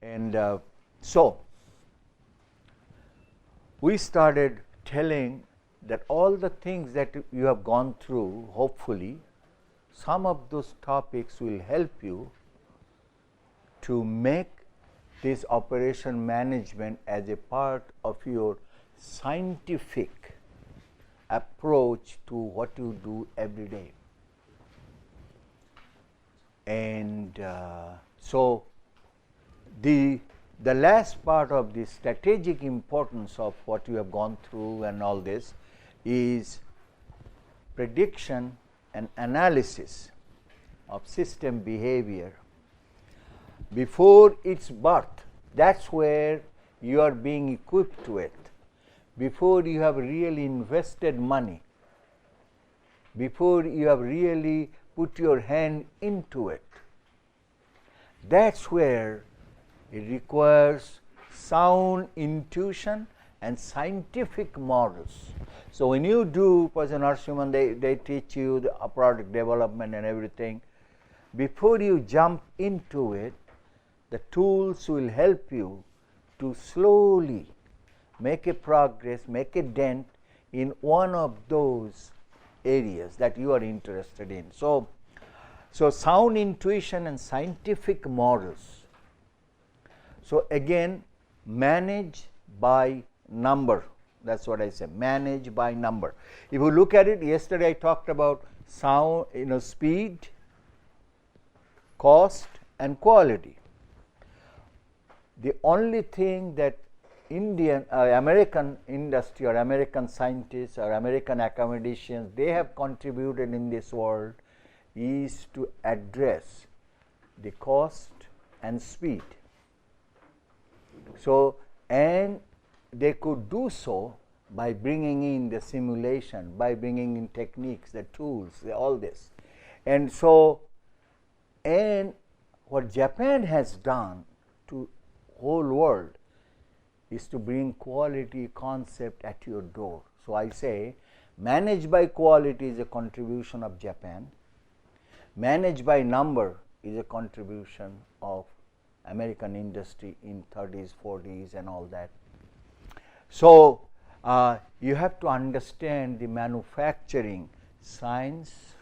And so we started telling that all the things that you have gone through, hopefully, some of those topics will help you to make this operation management as a part of your scientific approach to what you do every day. And so the last part of the strategic importance of what you have gone through and all this is prediction and analysis of system behavior before its birth. That's where you are being equipped to it. Before you have really invested money, before you have really put your hand into it, that's where it requires sound intuition and scientific models. So when you do person nursing, they teach you the product development and everything. Before you jump into it, the tools will help you to slowly make a progress, make a dent in one of those areas that you are interested in. So sound intuition and scientific models. So again, manage by number. That's what I say, manage by number. If you look at it, yesterday I talked about sound, speed, cost and quality. The only thing that American industry or American scientists or American academicians, they have contributed in this world is to address the cost and speed. So, and they could do so by bringing in the simulation, by bringing in techniques, the tools, all this. And so, and what Japan has done to whole world is to bring quality concept at your door. So I say, manage by quality is a contribution of Japan. Manage by number is a contribution of American industry in 30s, 40s and all that. So you have to understand the manufacturing science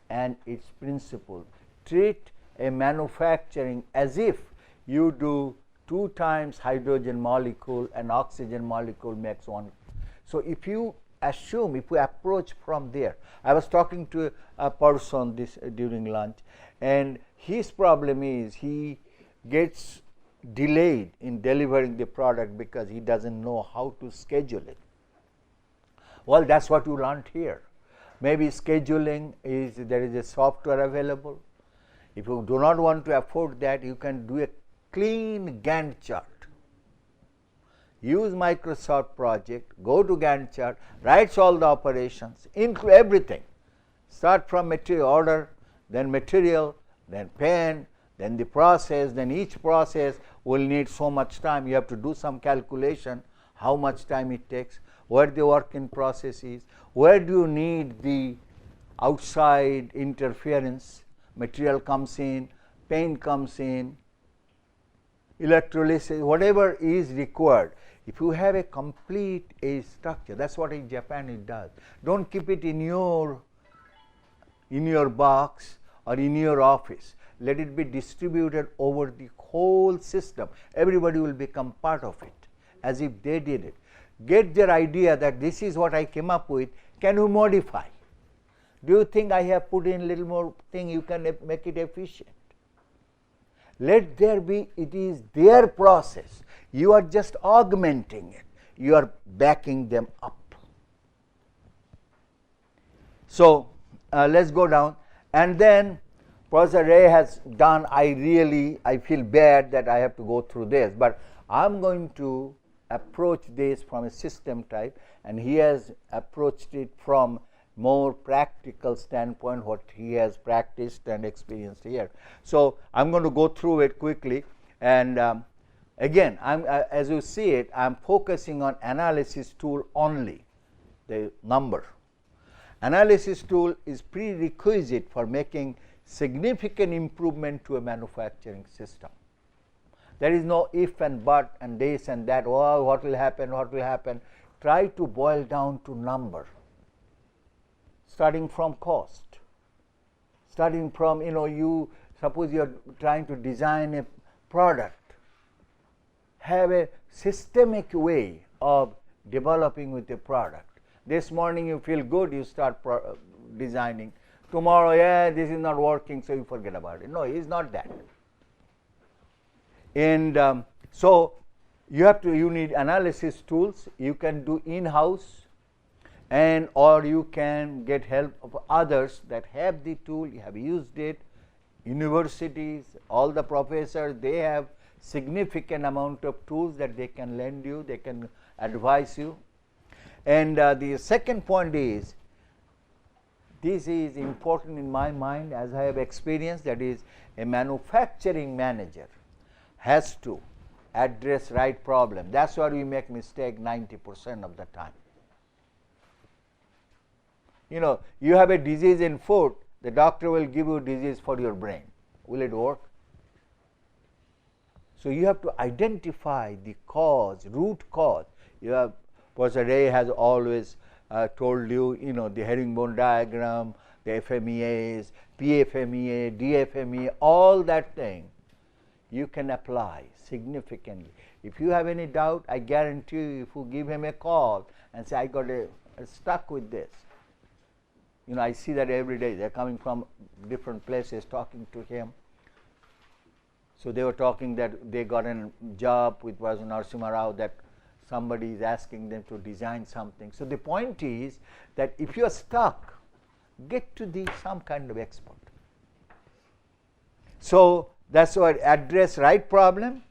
and its principle. Treat a manufacturing as if you do 2 times hydrogen molecule and oxygen molecule makes 1. So if you assume, if we approach from there, I was talking to a person during lunch, and his problem is he gets delayed in delivering the product because he doesn't know how to schedule it. Well, that's what you learned here. Maybe scheduling is, there is a software available. If you do not want to afford that, you can do a clean Gantt chart. Use Microsoft project, go to Gantt chart, writes all the operations, include everything. Start from material order, then material, then pen, then the process, then each process will need so much time. You have to do some calculation, how much time it takes, where the work in process is, where do you need the outside interference, material comes in, paint comes in, electrolysis, whatever is required. If you have a complete structure, that's what in Japan it does. Don't keep it in your box or in your office. Let it be distributed over the whole system. Everybody will become part of it, as if they did it. Get their idea that this is what I came up with. Can you modify? Do you think I have put in a little more thing, you can make it efficient? Let there be, it is their process. You are just augmenting it. You are backing them up. So let's go down. And then Professor Ray has done, I feel bad that I have to go through this, but I'm going to approach this from a system type, and he has approached it from more practical standpoint, what he has practiced and experienced here. So I'm going to go through it quickly, and again, as you see it, I'm focusing on analysis tool only, the number. Analysis tool is prerequisite for making significant improvement to a manufacturing system. There is no if and but and this and that. Oh, what will happen? What will happen? Try to boil down to number, starting from cost, starting from, you suppose you are trying to design a product, have a systemic way of developing with the product. This morning you feel good, you start designing. Tomorrow, this is not working, so you forget about it. No, it's not that. And so you need analysis tools. You can do in-house, and or you can get help of others that have the tool, you have used it. Universities, all the professors, they have significant amount of tools that they can lend you, they can advise you. And the second point is, this is important in my mind as I have experienced, that is, a manufacturing manager has to address right problem. That's why we make mistake 90% of the time. You have a disease in foot, the doctor will give you disease for your brain. Will it work? So you have to identify the cause, root cause. Professor Ray has always told you, the herringbone diagram, the FMEAs, PFMEA, DFMEA, all that thing you can apply significantly. If you have any doubt, I guarantee you, if you give him a call and say, I got stuck with this. I see that every day. They are coming from different places talking to him. So they were talking that they got a job with Professor Narasimha Rao, that somebody is asking them to design something. So the point is that if you are stuck, get to some kind of expert. So that's why address right problem.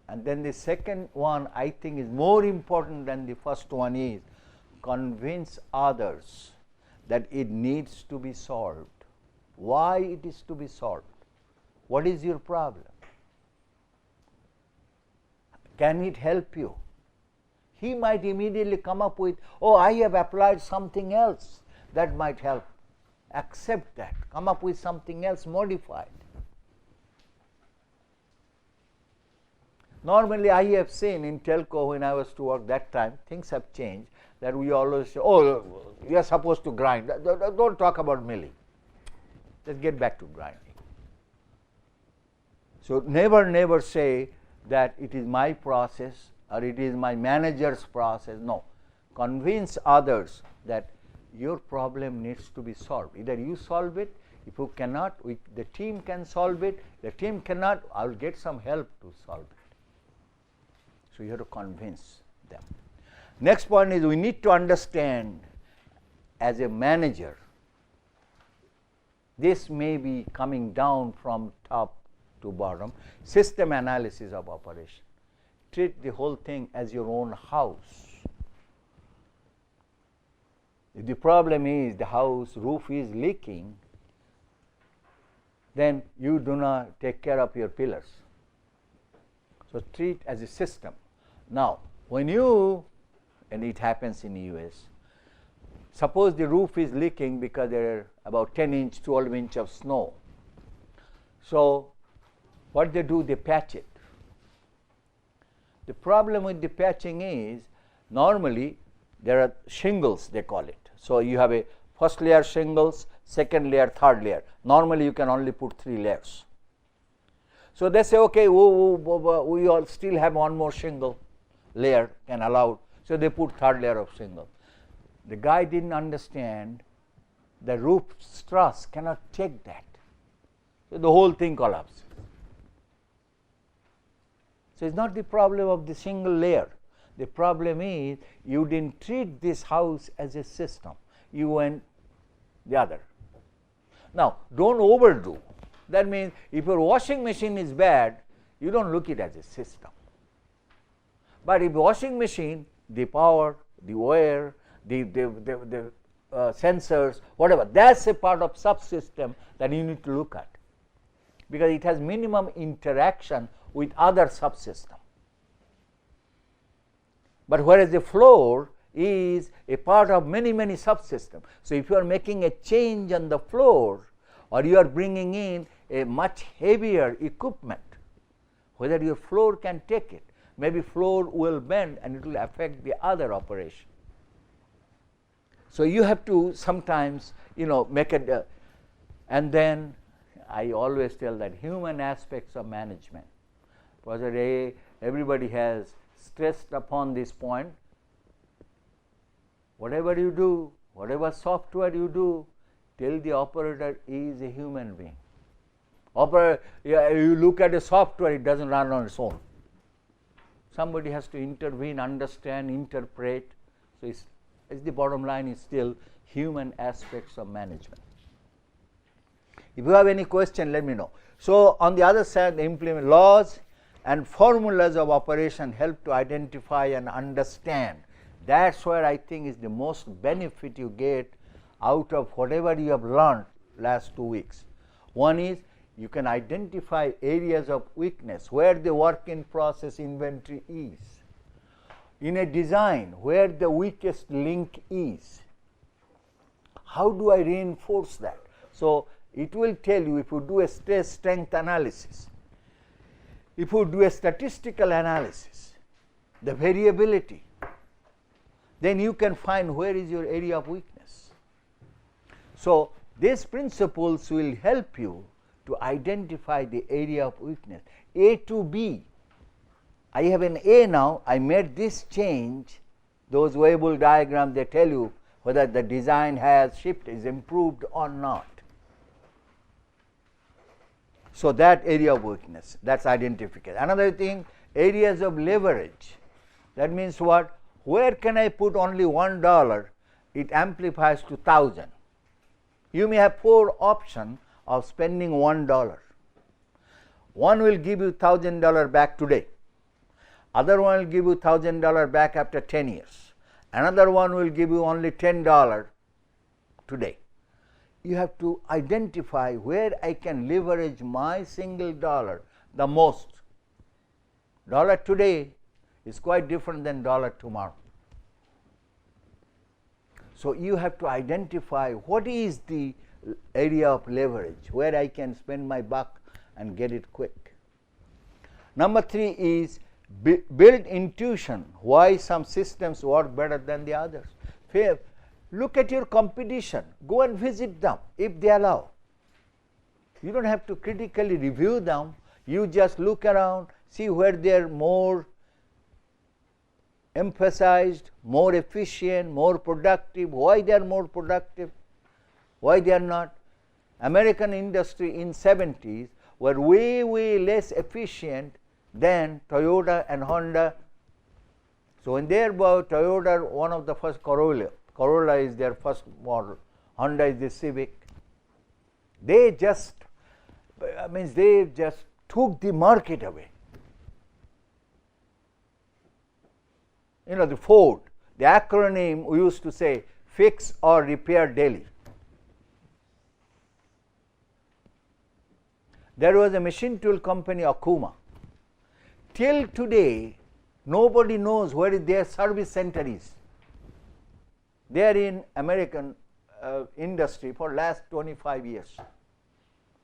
And then the second one I think is more important than the first one is convince others that it needs to be solved. Why it is to be solved? What is your problem? Can it help you? He might immediately come up with, oh, I have applied something else that might help. Accept that. Come up with something else modified. Normally, I have seen in telco when I was to work that time, things have changed, that we always say, oh, we are supposed to grind. Don't talk about milling. Let's get back to grinding. So never say that it is my process or it is my manager's process. No. Convince others that your problem needs to be solved. Either you solve it, if you cannot, the team can solve it. The team cannot, I will get some help to solve it. So you have to convince them. Next point is, we need to understand as a manager, this may be coming down from top to bottom, system analysis of operation. Treat the whole thing as your own house. If the problem is the house roof is leaking, then you do not take care of your pillars. So treat as a system. Now, when and it happens in the US, suppose the roof is leaking because there are about 10 inch, 12 inch of snow. So what they do, they patch it. The problem with the patching is, normally there are shingles, they call it. So you have a first layer shingles, second layer, third layer. Normally you can only put 3 layers. So they say, okay, we all still have one more shingle layer can allow. So they put third layer of shingle. The guy didn't understand the roof truss cannot take that. So the whole thing collapses. So it's not the problem of the single layer. The problem is you didn't treat this house as a system. You went the other. Now, don't overdo. That means if your washing machine is bad, you don't look at it as a system. But if washing machine, the power, the wire, the sensors, whatever, that's a part of subsystem that you need to look at, because it has minimum interaction with other subsystem. But whereas the floor is a part of many subsystems. So if you are making a change on the floor, or you are bringing in a much heavier equipment, whether your floor can take it. Maybe floor will bend and it will affect the other operation. So you have to sometimes, make it, and then I always tell that human aspects of management. Professor everybody has stressed upon this point. Whatever you do, whatever software you do, tell the operator is a human being. You look at a software, it doesn't run on its own. Somebody has to intervene, understand, interpret. So it's the bottom line is still human aspects of management. If you have any question, let me know. So on the other side, the implement laws and formulas of operation help to identify and understand. That's where I think is the most benefit you get out of whatever you have learned last 2 weeks. One is you can identify areas of weakness, where the work in process inventory is. In a design, where the weakest link is. How do I reinforce that? So it will tell you if you do a stress strength analysis, if you do a statistical analysis, the variability, then you can find where is your area of weakness. So these principles will help you to identify the area of weakness. A to B. I have an A now, I made this change. Those Weibull diagrams, they tell you whether the design has shifted, is improved or not. So that area of weakness, that's identification. Another thing, areas of leverage. That means what? Where can I put only $1? It amplifies to 1,000. You may have 4 options of spending $1. One will give you $1,000 back today. Other one will give you $1,000 back after 10 years. Another one will give you only $10 today. You have to identify where I can leverage my single dollar the most. Dollar today is quite different than dollar tomorrow. So you have to identify what is the area of leverage, where I can spend my buck and get it quick. Number 3 is build intuition, why some systems work better than the others. Look at your competition, go and visit them if they allow. You don't have to critically review them, you just look around, see where they are more emphasized, more efficient, more productive, why they are more productive, why they are not. American industry in 70s were way less efficient than Toyota and Honda. So when they bought Toyota, one of the first Corolla is their first model, Honda is the Civic. They just took the market away. The Ford, the acronym we used to say, fix or repair daily. There was a machine tool company, Akuma. Till today, nobody knows where their service center is. They are in American industry for last 25 years.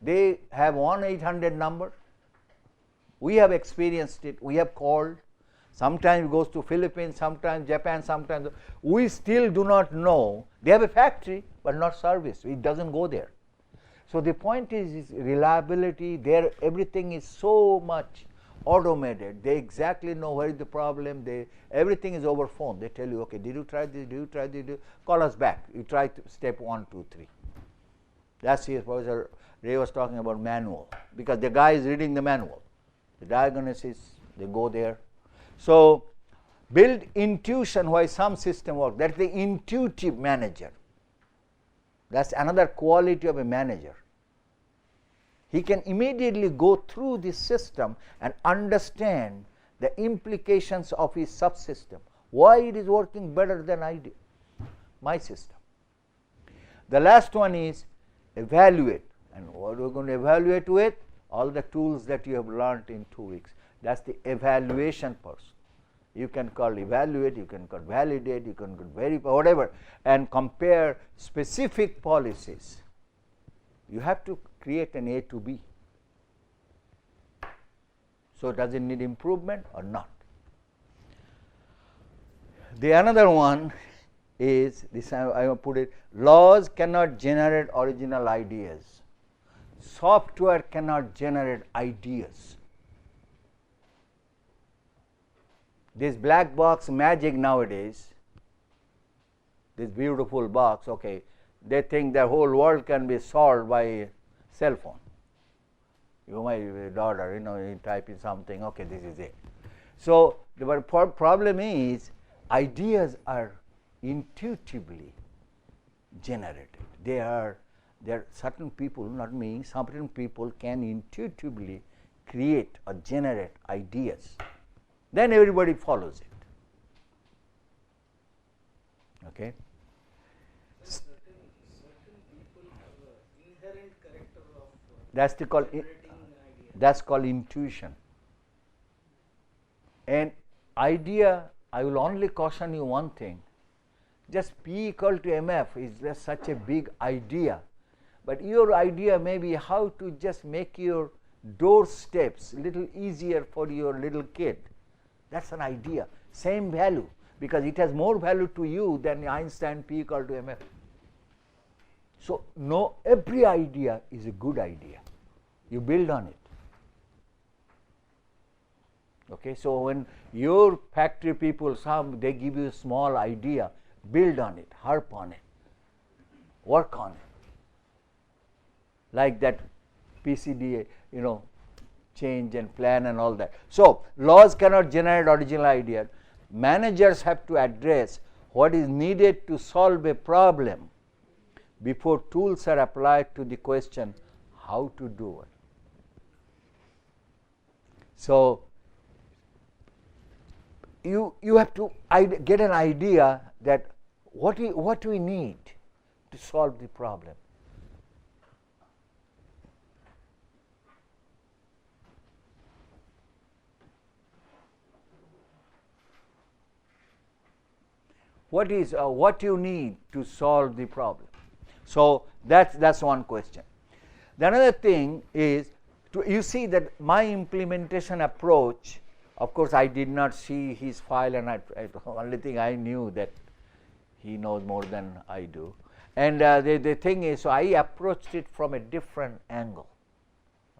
They have 1-800 number. We have experienced it. We have called. Sometimes it goes to Philippines, sometimes Japan, sometimes. We still do not know. They have a factory, but not service. It doesn't go there. So the point is reliability. There, everything is so much automated. They exactly know where is the problem. Everything is over phone. They tell you, okay, did you try this? Did you try this? Call us back. You try step 1, 2, 3. That's here. Professor Ray was talking about manual, because the guy is reading the manual. The diagnosis, they go there. So build intuition why some system work. That's the intuitive manager. That's another quality of a manager. He can immediately go through the system and understand the implications of his subsystem, why it is working better than I do, my system. The last one is evaluate. And what we're going to evaluate with? All the tools that you have learned in 2 weeks. That's the evaluation person. You can call evaluate, you can call validate, you can call verify, whatever, and compare specific policies. You have to create an A to B. So, does it need improvement or not? The another one is this, I will put it, laws cannot generate original ideas. Software cannot generate ideas. This black box magic nowadays, this beautiful box, okay, they think the whole world can be solved by a cell phone. You, my daughter, you type in something, okay, this is it. So, the problem is ideas are intuitively generated. There are certain people, not me, certain people can intuitively create or generate ideas. Then everybody follows it. Okay. Certain people have an inherent character of that's called intuition. And idea, I will only caution you one thing. Just P equal to MF is just such a big idea, but your idea may be how to just make your doorsteps little easier for your little kid. That's an idea, same value, because it has more value to you than Einstein P equal to MF. So, no, every idea is a good idea. You build on it. Okay, so when your factory people, they give you a small idea, build on it, harp on it, work on it. Like that PCDA, change and plan and all that. So, laws cannot generate original ideas. Managers have to address what is needed to solve a problem before tools are applied to the question how to do it. So, you have to get an idea that what we need to solve the problem. What is what you need to solve the problem? So that's one question. The another thing is you see that my implementation approach. Of course, I did not see his file, and the only thing I knew that he knows more than I do. And the thing is, so I approached it from a different angle.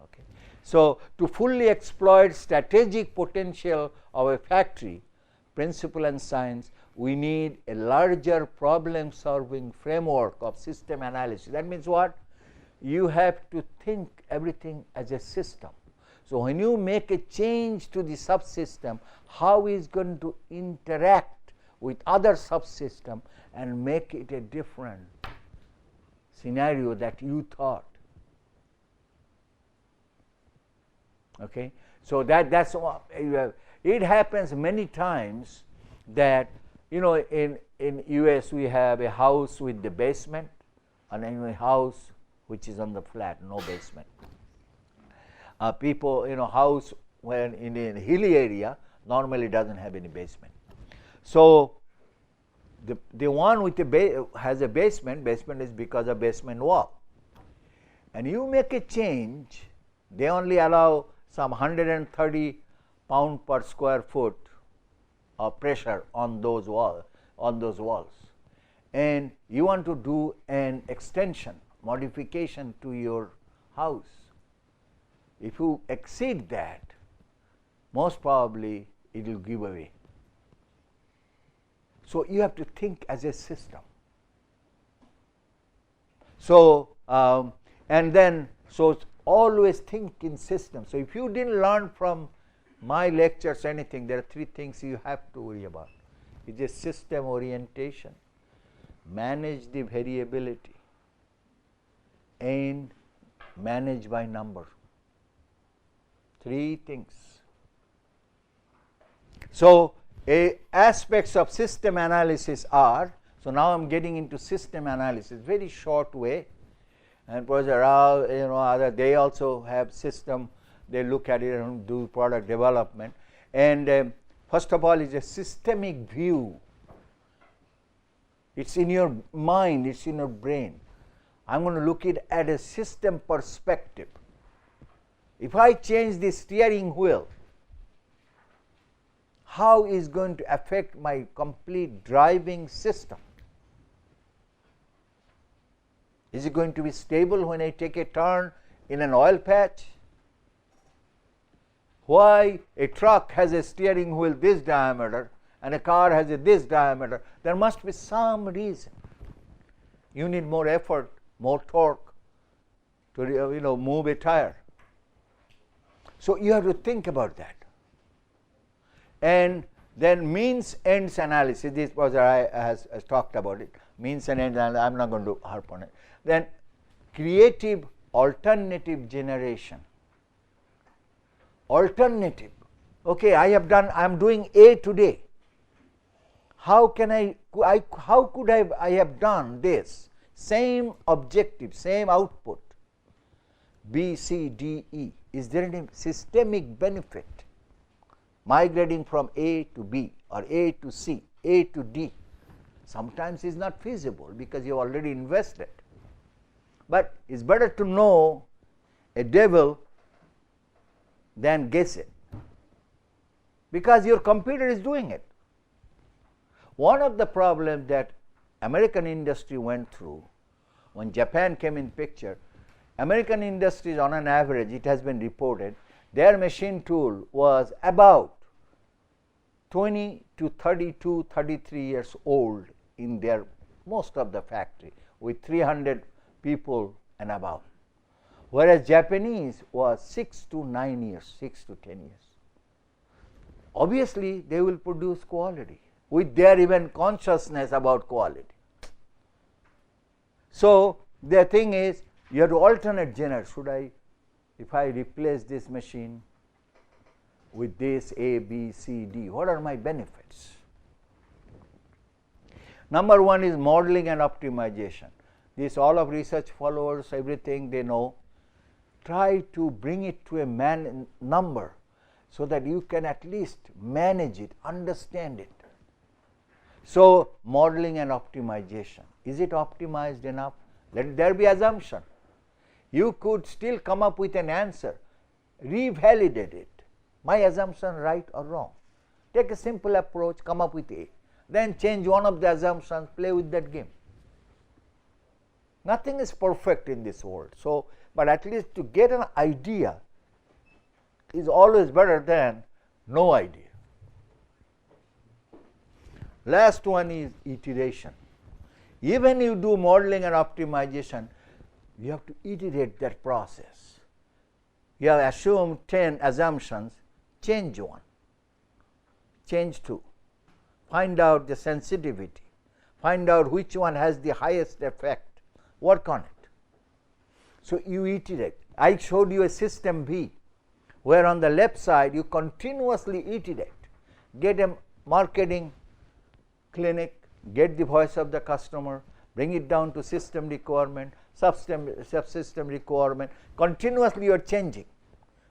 Okay. So, to fully exploit strategic potential of a factory, principle and science, we need a larger problem-solving framework of system analysis. That means what? You have to think everything as a system. So, when you make a change to the subsystem, how is going to interact with other subsystem and make it a different scenario that you thought. Okay. So, that's it happens many times that in US we have a house with the basement and then a house which is on the flat, no basement. People, house when in a hilly area normally doesn't have any basement. So, the one with has a basement is because of basement wall. And you make a change, they only allow some 130 pound per square foot of pressure on those walls. And you want to do an extension, modification to your house. If you exceed that, most probably it will give away. So, you have to think as a system. So, and then, so always think in systems. So, if you didn't learn from my lectures anything, there are three things you have to worry about. It's a system orientation, manage the variability, and manage by number. Three things. So, aspects of system analysis are, so now I am getting into system analysis, very short way, and Professor Rao, they also have system, they look at it and do product development. And first of all is a systemic view. It's in your mind, it's in your brain. I am going to look at a system perspective. If I change the steering wheel, how is going to affect my complete driving system? Is it going to be stable when I take a turn in an oil patch? Why a truck has a steering wheel this diameter and a car has a this diameter? There must be some reason. You need more effort, more torque to move a tire. So you have to think about that. And then means ends analysis. This was I has talked about it. Means and ends analysis. I'm not going to harp on it. Then creative alternative generation. Alternative. Okay, I'm doing A today. How could I have done this? Same objective, same output. B, C, D, E. Is there any systemic benefit? Migrating from A to B or A to C, A to D. Sometimes is not feasible because you already invested. But it's better to know a devil than guess it, because your computer is doing it. One of the problems that American industry went through when Japan came in picture, American industries on an average, it has been reported, their machine tool was about 20 to 32, 33 years old in their most of the factory with 300 people and above, whereas Japanese was 6 to 9 years, 6 to 10 years. Obviously, they will produce quality with their even consciousness about quality. So, the thing is, you have to alternate generate. If I replace this machine with this A, B, C, D, what are my benefits? Number one is modeling and optimization. This all of research followers, everything they know. Try to bring it to a number so that you can at least manage it, understand it. So, modeling and optimization. Is it optimized enough? Let there be assumption. You could still come up with an answer, revalidate it. My assumption right or wrong? Take a simple approach, come up with A. Then change one of the assumptions, play with that game. Nothing is perfect in this world. So, but at least to get an idea is always better than no idea. Last one is iteration. Even you do modeling and optimization, you have to iterate that process. You have assumed 10 assumptions, change one, change two, find out the sensitivity, find out which one has the highest effect, work on it. So, you iterate. I showed you a system B, where on the left side you continuously iterate, get a marketing clinic, get the voice of the customer, bring it down to system requirement, subsystem requirement. Continuously you are changing,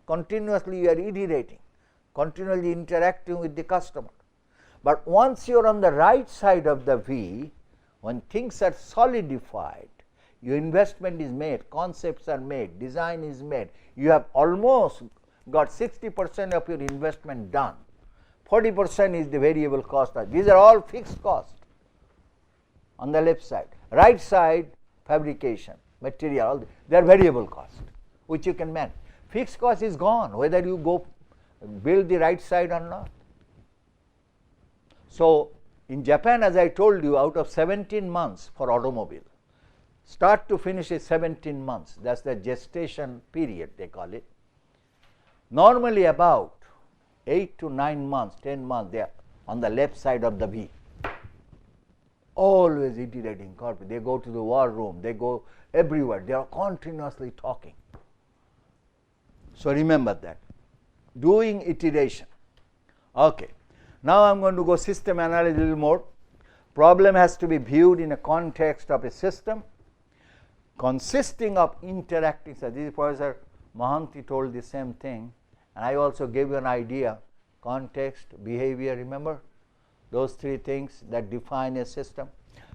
continuously you are iterating, continually interacting with the customer. But once you are on the right side of the V, when things are solidified, your investment is made, concepts are made, design is made, you have almost got 60% of your investment done, 40% is the variable cost. These are all fixed costs on the left side. Right side, fabrication, material, they are variable cost, which you can manage. Fixed cost is gone, whether you go build the right side or not. So, in Japan, as I told you, out of 17 months for automobile, start to finish is 17 months, that is the gestation period they call it. Normally about 8 to 9 months, 10 months they are on the left side of the V. Always iterating corporate, they go to the war room, they go everywhere, they are continuously talking. So, remember that, doing iteration. Okay. Now, I am going to go system analysis a little more. Problem has to be viewed in a context of a system consisting of interacting. So, this is Professor Mohanty told the same thing, and I also gave you an idea, context, behavior, remember those three things that define a system.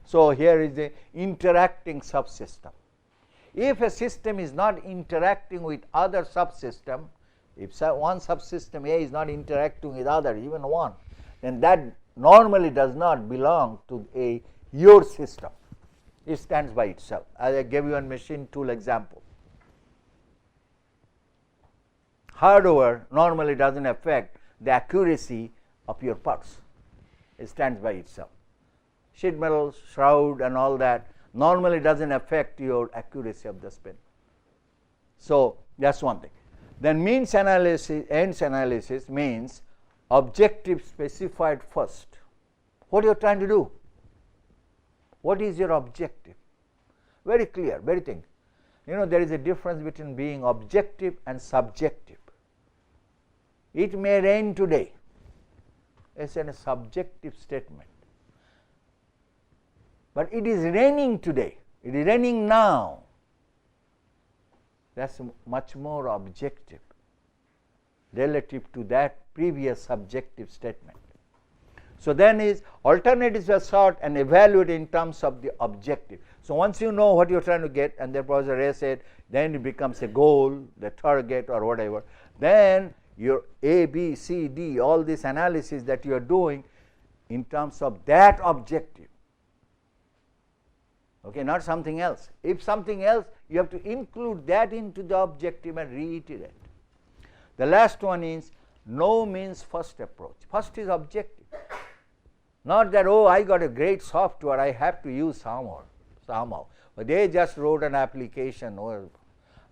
So, here is the interacting subsystem. If a system is not interacting with other subsystem, if one subsystem A is not interacting with other, even one, then that normally does not belong to your system. It stands by itself. As I gave you a machine tool example. Hardware normally doesn't affect the accuracy of your parts. It stands by itself. Sheet metal, shroud and all that normally doesn't affect your accuracy of the spin. So, that is one thing. Then means analysis, ends analysis means objective specified first. What you are trying to do? What is your objective? Very clear, very thing. There is a difference between being objective and subjective. It may rain today. It is a subjective statement. But it is raining today. It is raining now. That is much more objective relative to that previous subjective statement. So, then is alternatives are sought and evaluated in terms of the objective. So, once you know what you are trying to get and therefore, as I said, then it becomes a goal, the target or whatever. Then your A, B, C, D, all this analysis that you are doing in terms of that objective. Okay, not something else. If something else, you have to include that into the objective and reiterate. The last one is no means first approach. First is objective. Not that, oh, I got a great software, I have to use somehow. But they just wrote an application or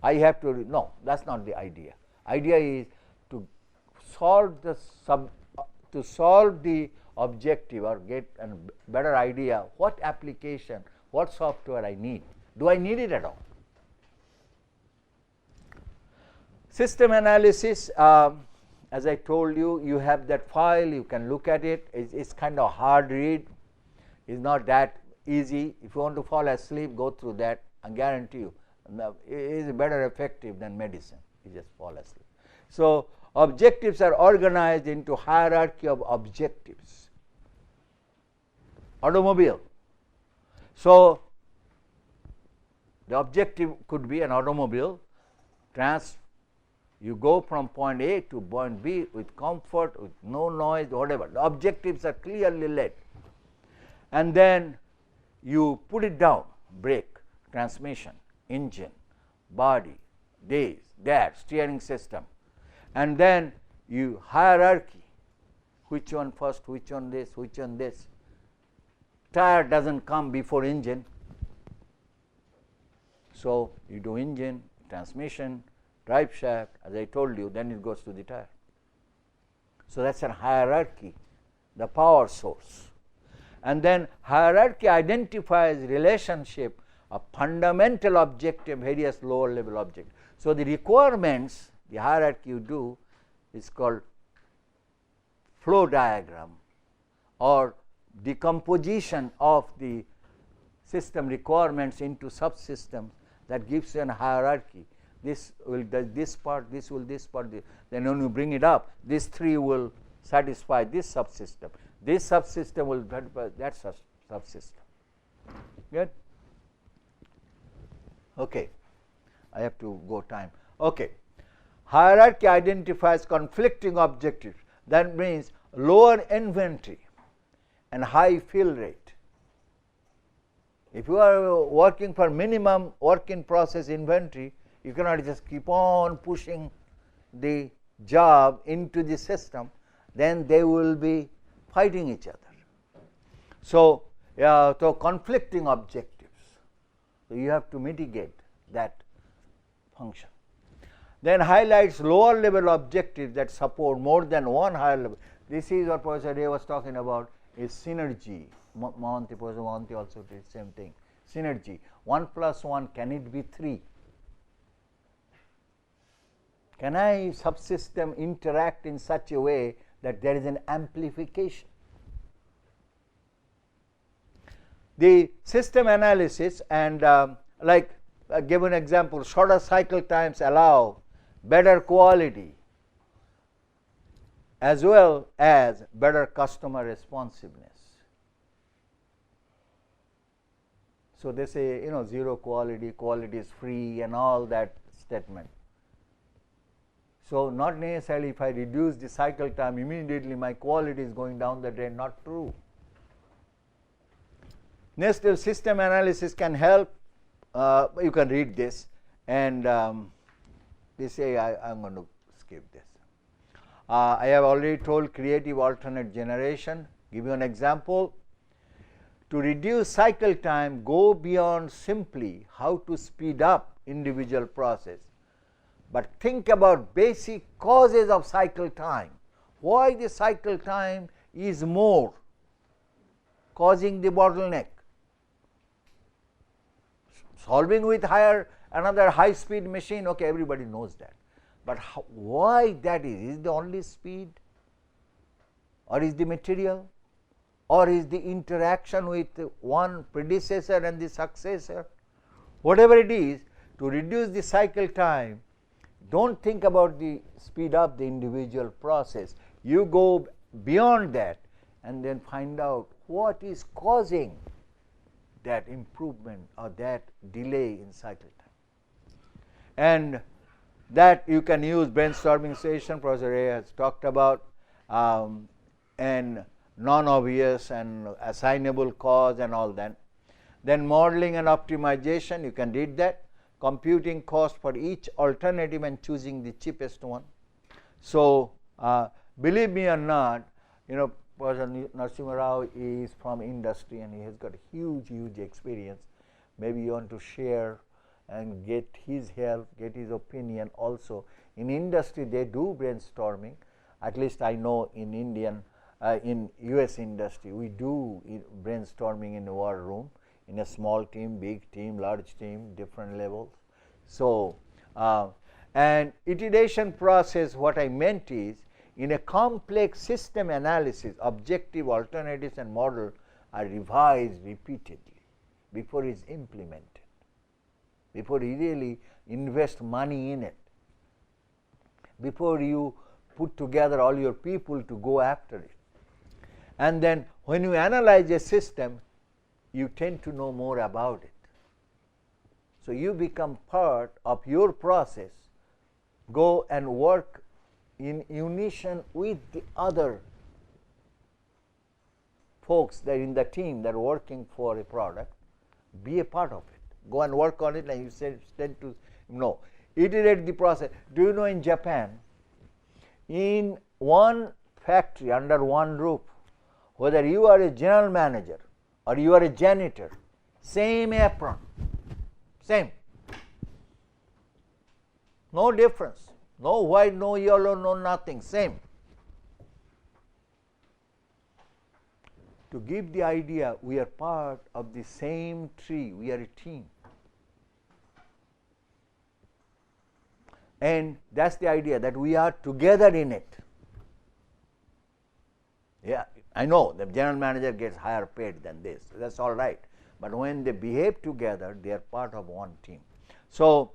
I have to, no, that is not the idea. Idea is to solve the objective or get a better idea what application, what software I need. Do I need it at all? System analysis, as I told you, you have that file, you can look at it. It's kind of hard read. It's not that easy. If you want to fall asleep, go through that. I guarantee you, it is better effective than medicine. You just fall asleep. So, objectives are organized into hierarchy of objectives. Automobile. So, the objective could be an automobile. You go from point A to point B with comfort, with no noise, whatever. The objectives are clearly laid. And then you put it down, brake, transmission, engine, body, this, that, steering system. And then you hierarchy, which one first, which one this, which one this. Tire doesn't come before engine. So, you do engine, transmission, drive shaft, as I told you, then it goes to the tire. So, that is a hierarchy, the power source. And then hierarchy identifies relationship of fundamental objective, various lower level objects. So, the requirements, the hierarchy you do is called flow diagram or decomposition of the system requirements into subsystems that gives you a hierarchy. This will do this part, this will this part, this. Then when you bring it up, these three will satisfy this subsystem. This subsystem will satisfy that subsystem. Good? Okay. I have to go time. Okay. Hierarchy identifies conflicting objectives. That means lower inventory and high fill rate. If you are working for minimum work in process inventory, you cannot just keep on pushing the job into the system, then they will be fighting each other. So, so conflicting objectives, so you have to mitigate that function. Then highlights lower level objectives that support more than one higher level. This is what Professor Ray was talking about, is synergy. Professor Mohanty also did the same thing. Synergy. 1 plus 1, can it be 3? Can I subsystem interact in such a way that there is an amplification? The system analysis and like give an example, shorter cycle times allow better quality as well as better customer responsiveness. So, they say zero quality, quality is free and all that statement. So, not necessarily if I reduce the cycle time, immediately my quality is going down the drain, not true. Next, system analysis can help. You can read this, and they say I am going to skip this. I have already told creative alternate generation. Give you an example. To reduce cycle time, go beyond simply how to speed up individual process, but think about basic causes of cycle time. Why the cycle time is more, causing the bottleneck. Solving with another high speed machine, okay, everybody knows that. But why that is the only speed, or is the material, or is the interaction with one predecessor and the successor? Whatever it is, to reduce the cycle time, don't think about the speed up the individual process. You go beyond that and then find out what is causing that improvement or that delay in cycle time. And that you can use brainstorming session, Professor A has talked about, and non-obvious and assignable cause and all that. Then modeling and optimization, you can read that, computing cost for each alternative and choosing the cheapest one. So, believe me or not, Professor Narasimha Rao is from industry and he has got huge experience. Maybe you want to share and get his help, get his opinion also. In industry they do brainstorming, at least I know in in US industry we do brainstorming in the war room, in a small team, big team, large team, different levels. So, and iteration process, what I meant is, in a complex system analysis, objective, alternatives and model are revised repeatedly before it is implemented, before you really invest money in it, before you put together all your people to go after it. And then when you analyze a system, you tend to know more about it. So, you become part of your process, go and work in unison with the other folks that are in the team that are working for a product, be a part of it. Go and work on it and you tend to know. Iterate the process. Do you know in Japan, in one factory under one roof, whether you are a general manager or you are a janitor, same apron, same. No difference. No white, no yellow, no nothing, same. To give the idea, we are part of the same tree, we are a team. And that's the idea, that we are together in it. Yeah, I know the general manager gets higher paid than this, that's all right. But when they behave together, they are part of one team. So,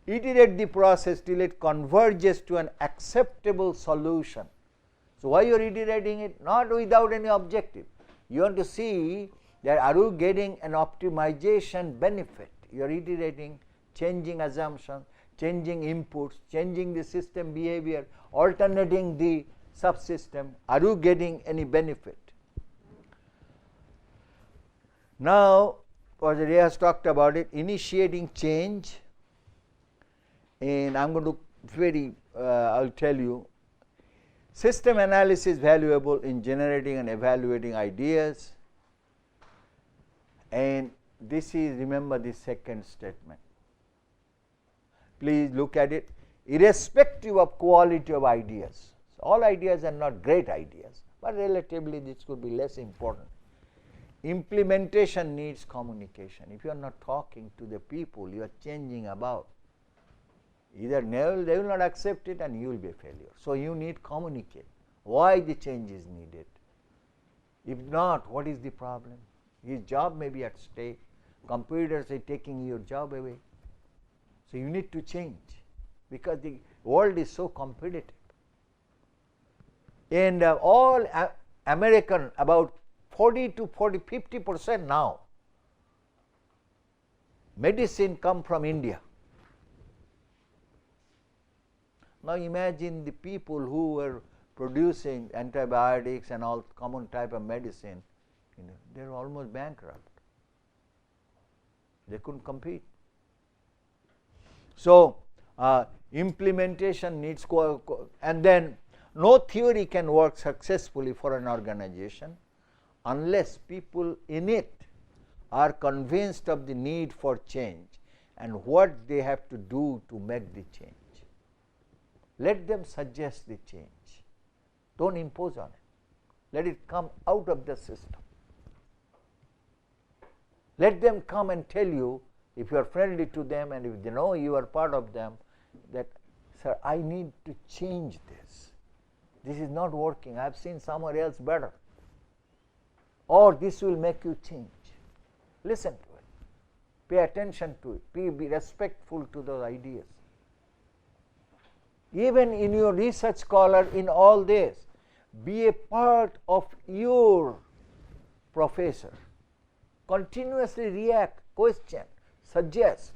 iterate the process till it converges to an acceptable solution. So, why you are iterating it? Not without any objective. You want to see that are you getting an optimization benefit. You are iterating, changing assumptions, changing inputs, changing the system behavior, alternating the subsystem. Are you getting any benefit? Now, Professor Ray has talked about it, initiating change. And I am going to I will tell you, system analysis is valuable in generating and evaluating ideas, and this is, remember this second statement. Please look at it, irrespective of quality of ideas. So, all ideas are not great ideas, but relatively this could be less important. Implementation needs communication. If you are not talking to the people you are changing about, either they will not accept it and you will be a failure. So, you need communicate why the change is needed. If not, what is the problem? His job may be at stake, computers are taking your job away. So, you need to change because the world is so competitive. And all American, about 50% now, medicine come from India. Now imagine the people who were producing antibiotics and all common type of medicine, they were almost bankrupt. They couldn't compete. So implementation needs and then no theory can work successfully for an organization unless people in it are convinced of the need for change and what they have to do to make the change. Let them suggest the change. Don't impose on it. Let it come out of the system. Let them come and tell you, if you are friendly to them and if they know you are part of them, that, sir, I need to change this. This is not working. I have seen somewhere else better. Or this will make you change. Listen to it. Pay attention to it. Be respectful to those ideas. Even in your research scholar, in all this, be a part of your professor. Continuously react, question, suggest.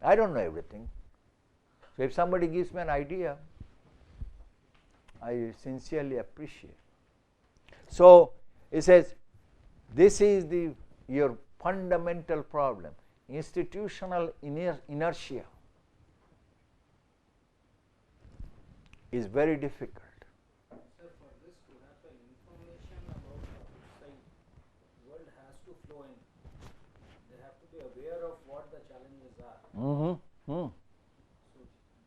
I don't know everything. So if somebody gives me an idea, I sincerely appreciate. So it says, this is your fundamental problem, institutional inertia is very difficult. Sir, for this to happen, information about outside world has to flow in. They have to be aware of what the challenges are. So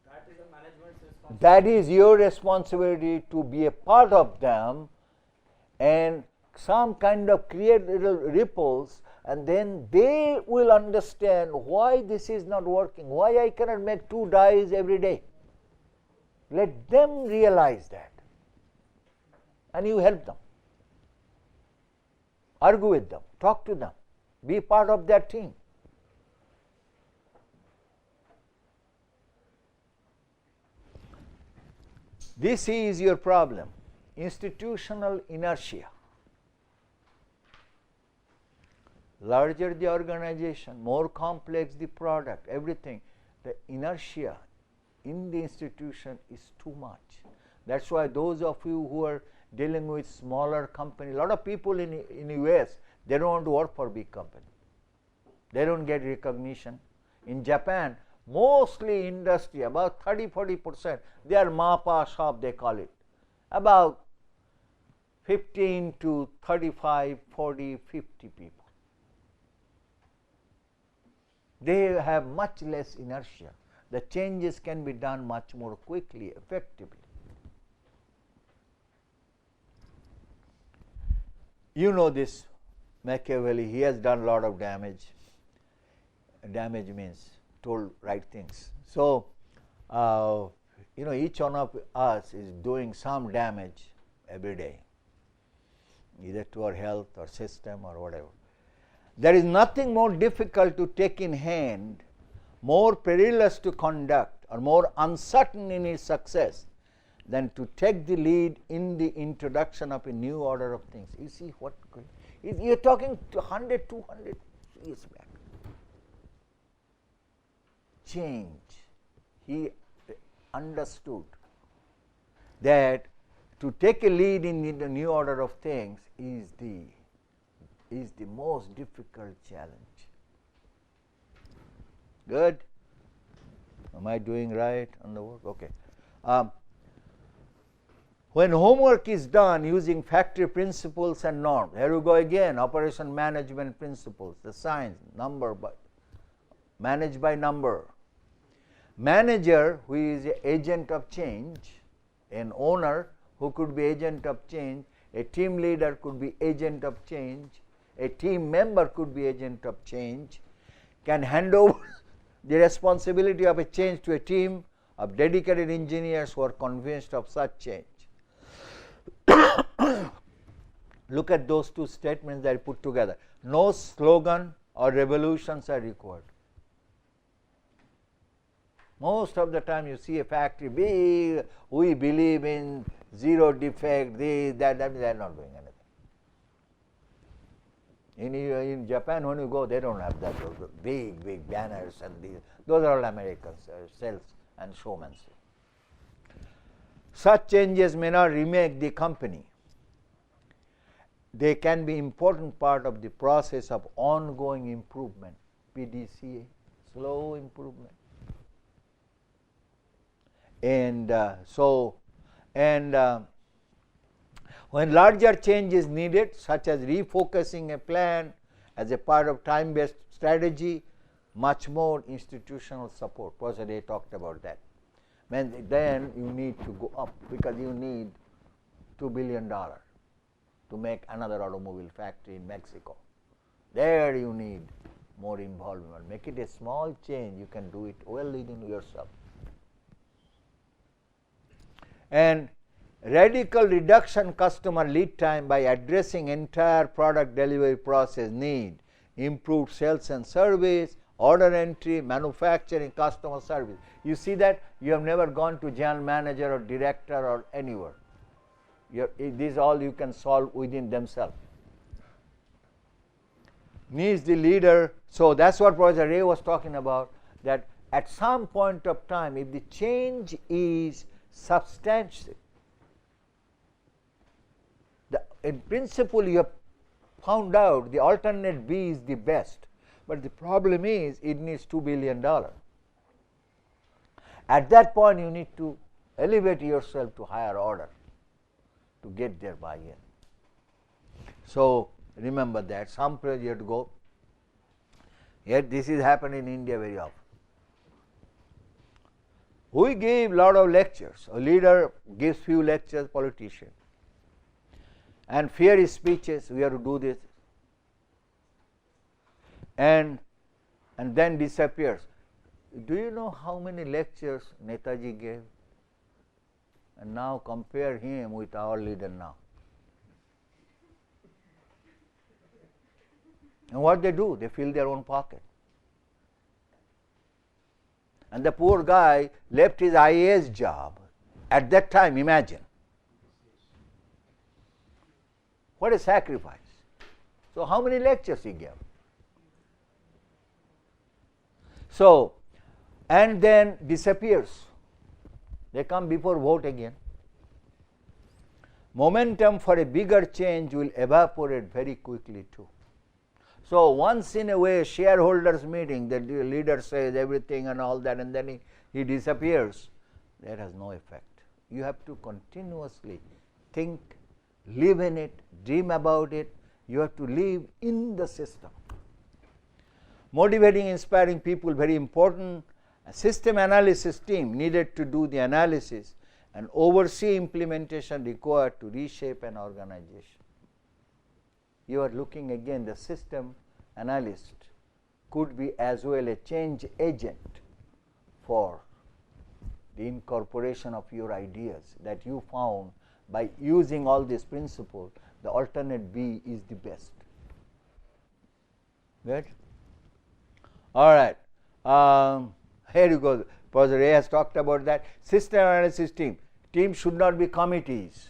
that is a management's responsibility. That is your responsibility to be a part of them and some kind of create little ripples, and then they will understand why this is not working, why I cannot make 2 dyes every day. Let them realize that, and you help them. Argue with them, talk to them, be part of their team. This is your problem, institutional inertia. Larger the organization, more complex the product, everything, the inertia in the institution is too much. That's why those of you who are dealing with smaller companies, a lot of people in US, they don't want to work for big company. They don't get recognition. In Japan, mostly industry, about 30-40%, they are MAPA shop, they call it. About 15 to 35, 40, 50 people. They have much less inertia. The changes can be done much more quickly, effectively. You know this, Machiavelli, he has done a lot of damage. Damage means told right things. So, each one of us is doing some damage every day, either to our health or system or whatever. There is nothing more difficult to take in hand, more perilous to conduct, or more uncertain in its success than to take the lead in the introduction of a new order of things. You see what you are talking to 100, 200 years back. Change. He understood that to take a lead in the new order of things is the most difficult challenge. Good? Am I doing right on the work? Okay. When homework is done using factory principles and norms, here we go again, operation management principles, the science, managed by number. Manager, who is an agent of change, an owner who could be agent of change, a team leader could be agent of change, a team member could be agent of change, can hand over the responsibility of a change to a team of dedicated engineers who are convinced of such change. Look at those two statements that I put together. No slogan or revolutions are required. Most of the time you see a factory, we believe in zero defect, this, that, they are not doing anything. In Japan, when you go, they don't have that, those big banners and these. Those are all American sales and showmanship. Such changes may not remake the company. They can be important part of the process of ongoing improvement, PDCA, slow improvement. And when larger change is needed, such as refocusing a plan as a part of time-based strategy, much more institutional support. Professor Ray talked about that. Then you need to go up because you need $2 billion to make another automobile factory in Mexico. There you need more involvement. Make it a small change, you can do it well within yourself. And radical reduction customer lead time by addressing entire product delivery process need, improved sales and service, order entry, manufacturing, customer service. You see that you have never gone to general manager or director or anywhere. These all you can solve within themselves. Needs the leader. So that's what Professor Ray was talking about, that at some point of time, if the change is substantial, in principle you have found out the alternate B is the best, but the problem is it needs $2 billion. At that point you need to elevate yourself to higher order to get their buy-in. So remember that some place you have to go. Yet this is happening in India very often. We give lot of lectures. A leader gives few lectures, politician. And fear his speeches, we have to do this. And then disappears. Do you know how many lectures Netaji gave? And now compare him with our leader now. And what they do? They fill their own pocket. And the poor guy left his IAS job. At that time, imagine. What a sacrifice. So how many lectures he gave? So, and then disappears. They come before vote again. Momentum for a bigger change will evaporate very quickly too. So once in a way shareholders meeting, the leader says everything and all that, and then he disappears, that has no effect. You have to continuously think, live in it, dream about it. You have to live in the system. Motivating, inspiring people, very important. A system analysis team needed to do the analysis and oversee implementation required to reshape an organization. You are looking again, the system analyst could be as well a change agent for the incorporation of your ideas that you found by using all these principles. The alternate B is the best. Good? All right. Here you go. Professor Ray has talked about that. System analysis team. Team should not be committees.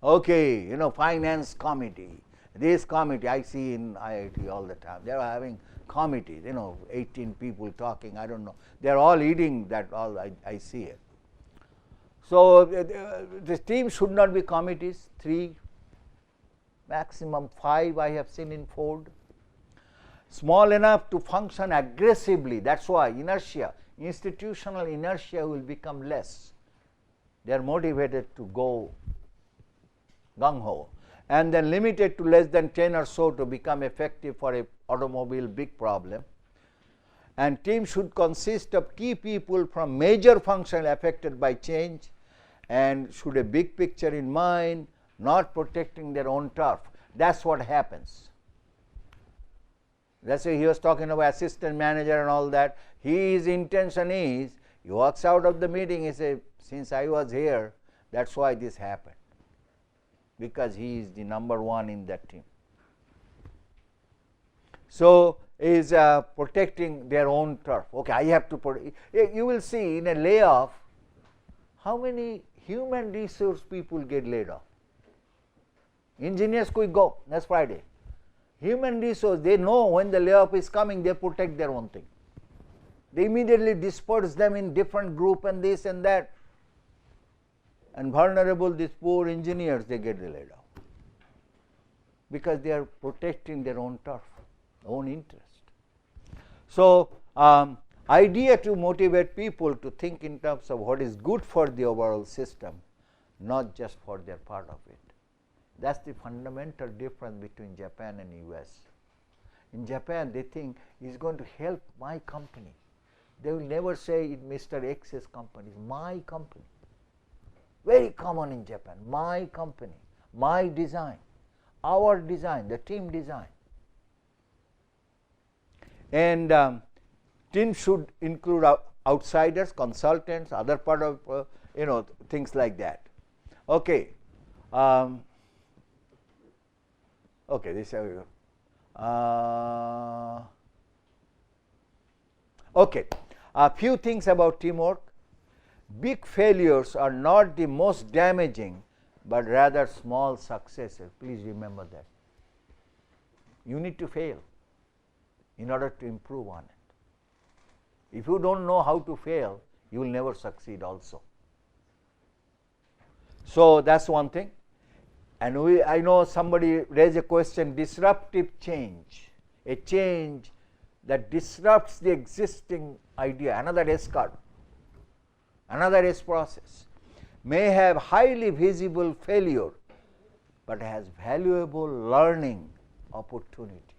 Okay, finance committee. This committee I see in IIT all the time. They are having committees, 18 people talking, I don't know. They are all eating that, all I see it. So the team should not be committees, 3, maximum 5 I have seen in Ford. Small enough to function aggressively, that's why inertia, institutional inertia will become less. They are motivated to go gung-ho. And then limited to less than 10 or so to become effective for a automobile big problem. And team should consist of key people from major functions affected by change and should a big picture in mind, not protecting their own turf. That's what happens. That's why he was talking about assistant manager and all that. His intention is, he walks out of the meeting, he says, since I was here, that's why this happened. Because he is the number one in that team. So, is protecting their own turf. Okay, I have to put. You will see in a layoff, how many human resource people get laid off. Engineers could go next Friday. Human resource, they know when the layoff is coming, they protect their own thing. They immediately disperse them in different group and this and that. And vulnerable, these poor engineers, they get laid off. Because they are protecting their own turf, own interest. So, idea to motivate people to think in terms of what is good for the overall system, not just for their part of it. That's the fundamental difference between Japan and US. In Japan, they think it's going to help my company. They will never say it Mr. X's company, it's my company. Very common in Japan, my company, my design, our design, the team design. And team should include outsiders, consultants, other part of things like that. Okay. Okay, this is how we go. Okay, a few things about teamwork. Big failures are not the most damaging, but rather small successes. Please remember that. You need to fail in order to improve on it. If you don't know how to fail, you will never succeed also. So that's one thing. And I know somebody raised a question, disruptive change, a change that disrupts the existing idea, another S curve, another S process, may have highly visible failure, but has valuable learning opportunity.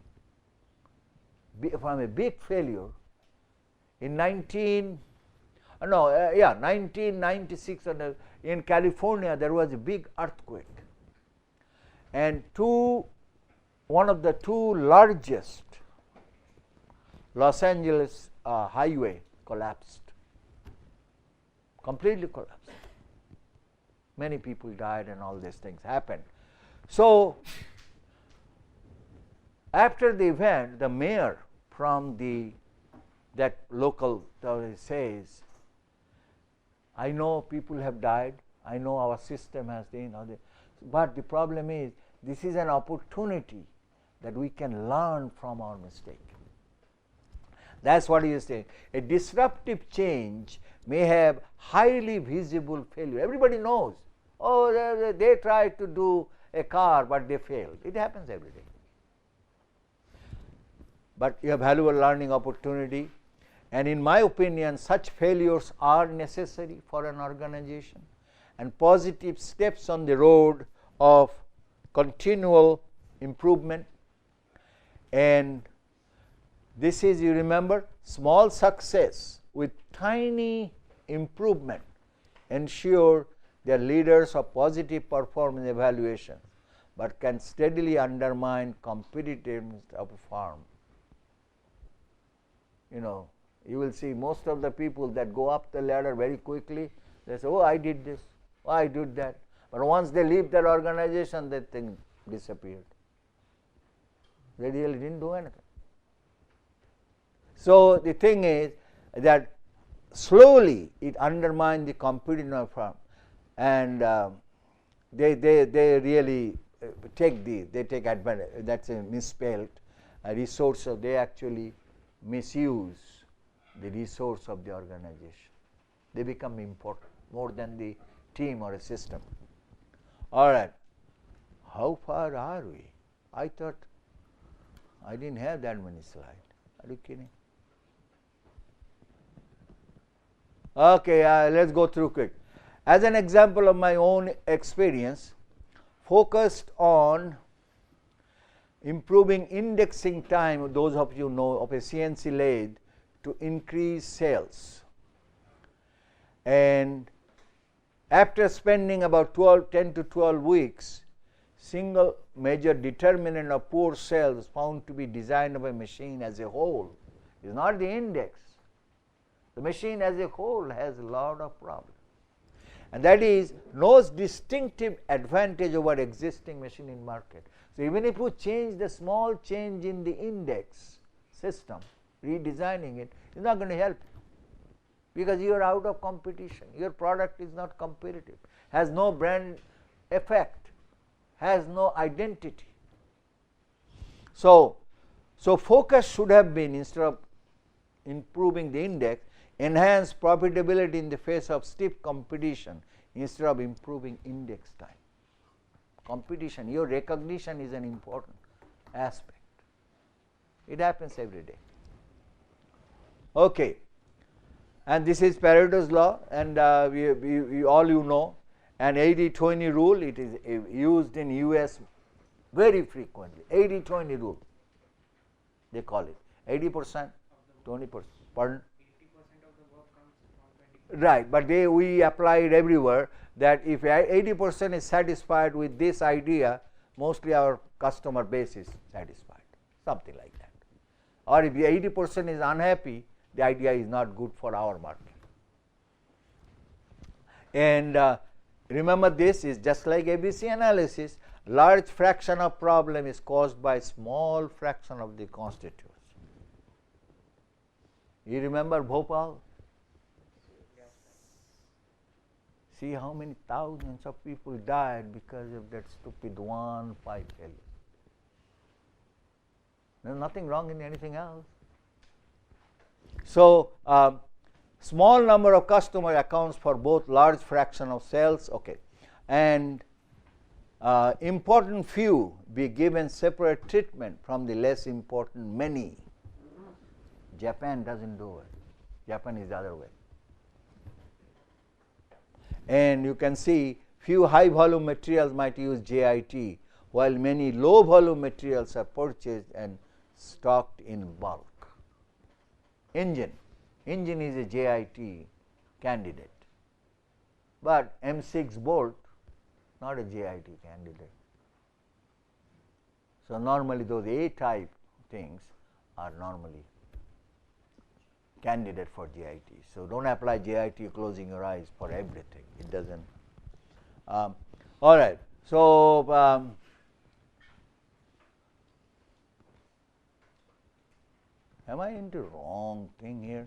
From a big failure, in 1996 in California, there was a big earthquake. And one of the two largest Los Angeles highway collapsed, completely collapsed. Many people died and all these things happened. So, after the event, the mayor from that local says, I know people have died, I know our system has been, but the problem is, this is an opportunity that we can learn from our mistake. That's what he is saying. A disruptive change may have highly visible failure. Everybody knows, they tried to do a car, but they failed. It happens every day. But you have valuable learning opportunity. And in my opinion, such failures are necessary for an organization and positive steps on the road of continual improvement. And this is, you remember, small success with tiny improvement ensure they are leaders of positive performance evaluation, but can steadily undermine competitiveness of a firm. You will see most of the people that go up the ladder very quickly, they say, I did this, I did that. But once they leave their organization, that thing disappeared. They really didn't do anything. So the thing is that slowly it undermines the competitiveness of firm, and they really take advantage. That's a misspelled resource. So they actually misuse the resource of the organization. They become important more than the team or a system. All right. How far are we? I thought I didn't have that many slides. Are you kidding? Okay, let's go through quick. As an example of my own experience, focused on improving indexing time, those of you know of a CNC lathe, to increase sales. And after spending about 10 to 12 weeks, single major determinant of poor sales found to be design of a machine as a whole. It's not the index. The machine as a whole has a lot of problems. And that is no distinctive advantage over existing machine in market. So even if you change the small change in the index system, redesigning it, is not going to help you, because you are out of competition. Your product is not competitive, has no brand effect, has no identity. So focus should have been, instead of improving the index, enhance profitability in the face of stiff competition instead of improving index time. Competition, your recognition is an important aspect. It happens every day. Okay. And this is Pareto's law, and we all you know. And 80-20 rule, it is used in US very frequently. 80-20 rule, they call it. 80%, 20%. Pardon? 80% of the work comes from 20%. Right, but we apply it everywhere, that if 80% is satisfied with this idea, mostly our customer base is satisfied, something like that. Or if the 80% is unhappy, the idea is not good for our market. And remember, this is just like ABC analysis. Large fraction of problem is caused by small fraction of the constituents. You remember Bhopal? See how many thousands of people died because of that stupid one pipe failure. There's nothing wrong in anything else. So, small number of customer accounts for both large fraction of sales, okay, and important few be given separate treatment from the less important many. Japan doesn't do it. Japan is the other way. And you can see few high volume materials might use JIT, while many low volume materials are purchased and stocked in bulk. Engine is a JIT candidate, but M6 bolt not a JIT candidate. So normally those A type things are normally candidate for JIT. So don't apply JIT closing your eyes for everything. It doesn't. All right. So am I into wrong thing here?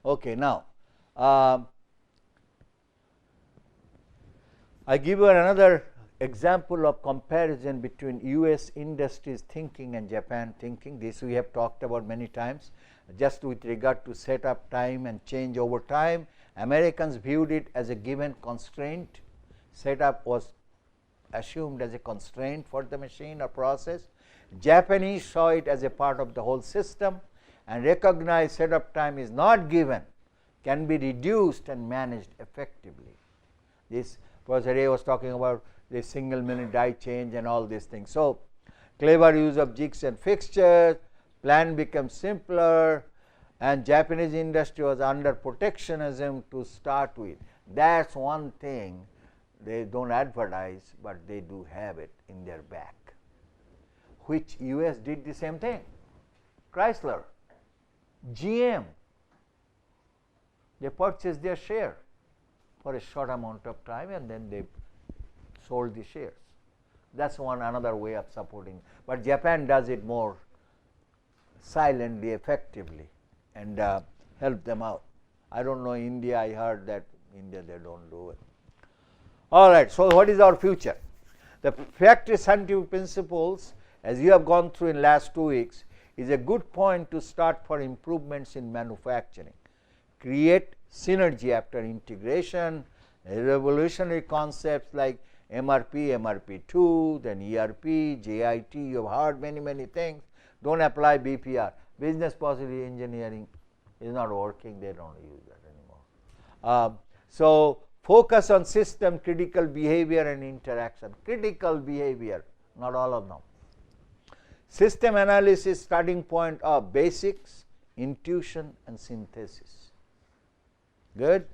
Okay. Now I give you another example of comparison between US industries thinking and Japan thinking. This we have talked about many times. Just with regard to setup time and change over time, Americans viewed it as a given constraint. Setup was assumed as a constraint for the machine or process. Japanese saw it as a part of the whole system and recognized setup time is not given, can be reduced and managed effectively. This Professor A was talking about the single minute die change and all these things. So, clever use of jigs and fixtures, plan becomes simpler, and Japanese industry was under protectionism to start with. That's one thing they don't advertise, but they do have it in their back, which US did the same thing. Chrysler, GM, they purchased their share for a short amount of time and then they sold the shares. That's one another way of supporting. But Japan does it more silently, effectively, and help them out. I don't know India, I heard that India they don't do it. All right, so what is our future? The factory scientific principles, as you have gone through in last 2 weeks, is a good point to start for improvements in manufacturing. Create synergy after integration, revolutionary concepts like MRP, MRP2, then ERP, JIT, you have heard many things. Don't apply BPR. Business process engineering is not working, they don't use that anymore. So, focus on system critical behavior and interaction. Critical behavior, not all of them. System analysis starting point of basics, intuition and synthesis. Good?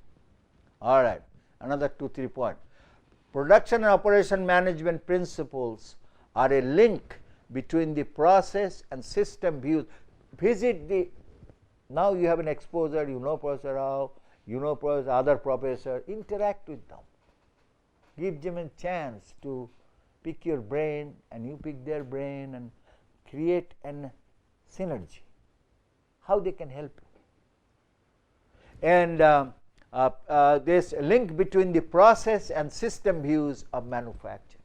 All right. Another 2-3 points. Production and operation management principles are a link between the process and system views. Visit the, now you have an exposure, you know Professor Rao, you know Professor, other professor, interact with them. Give them a chance to pick your brain and you pick their brain and create a synergy, how they can help you. And this link between the process and system views of manufacturing.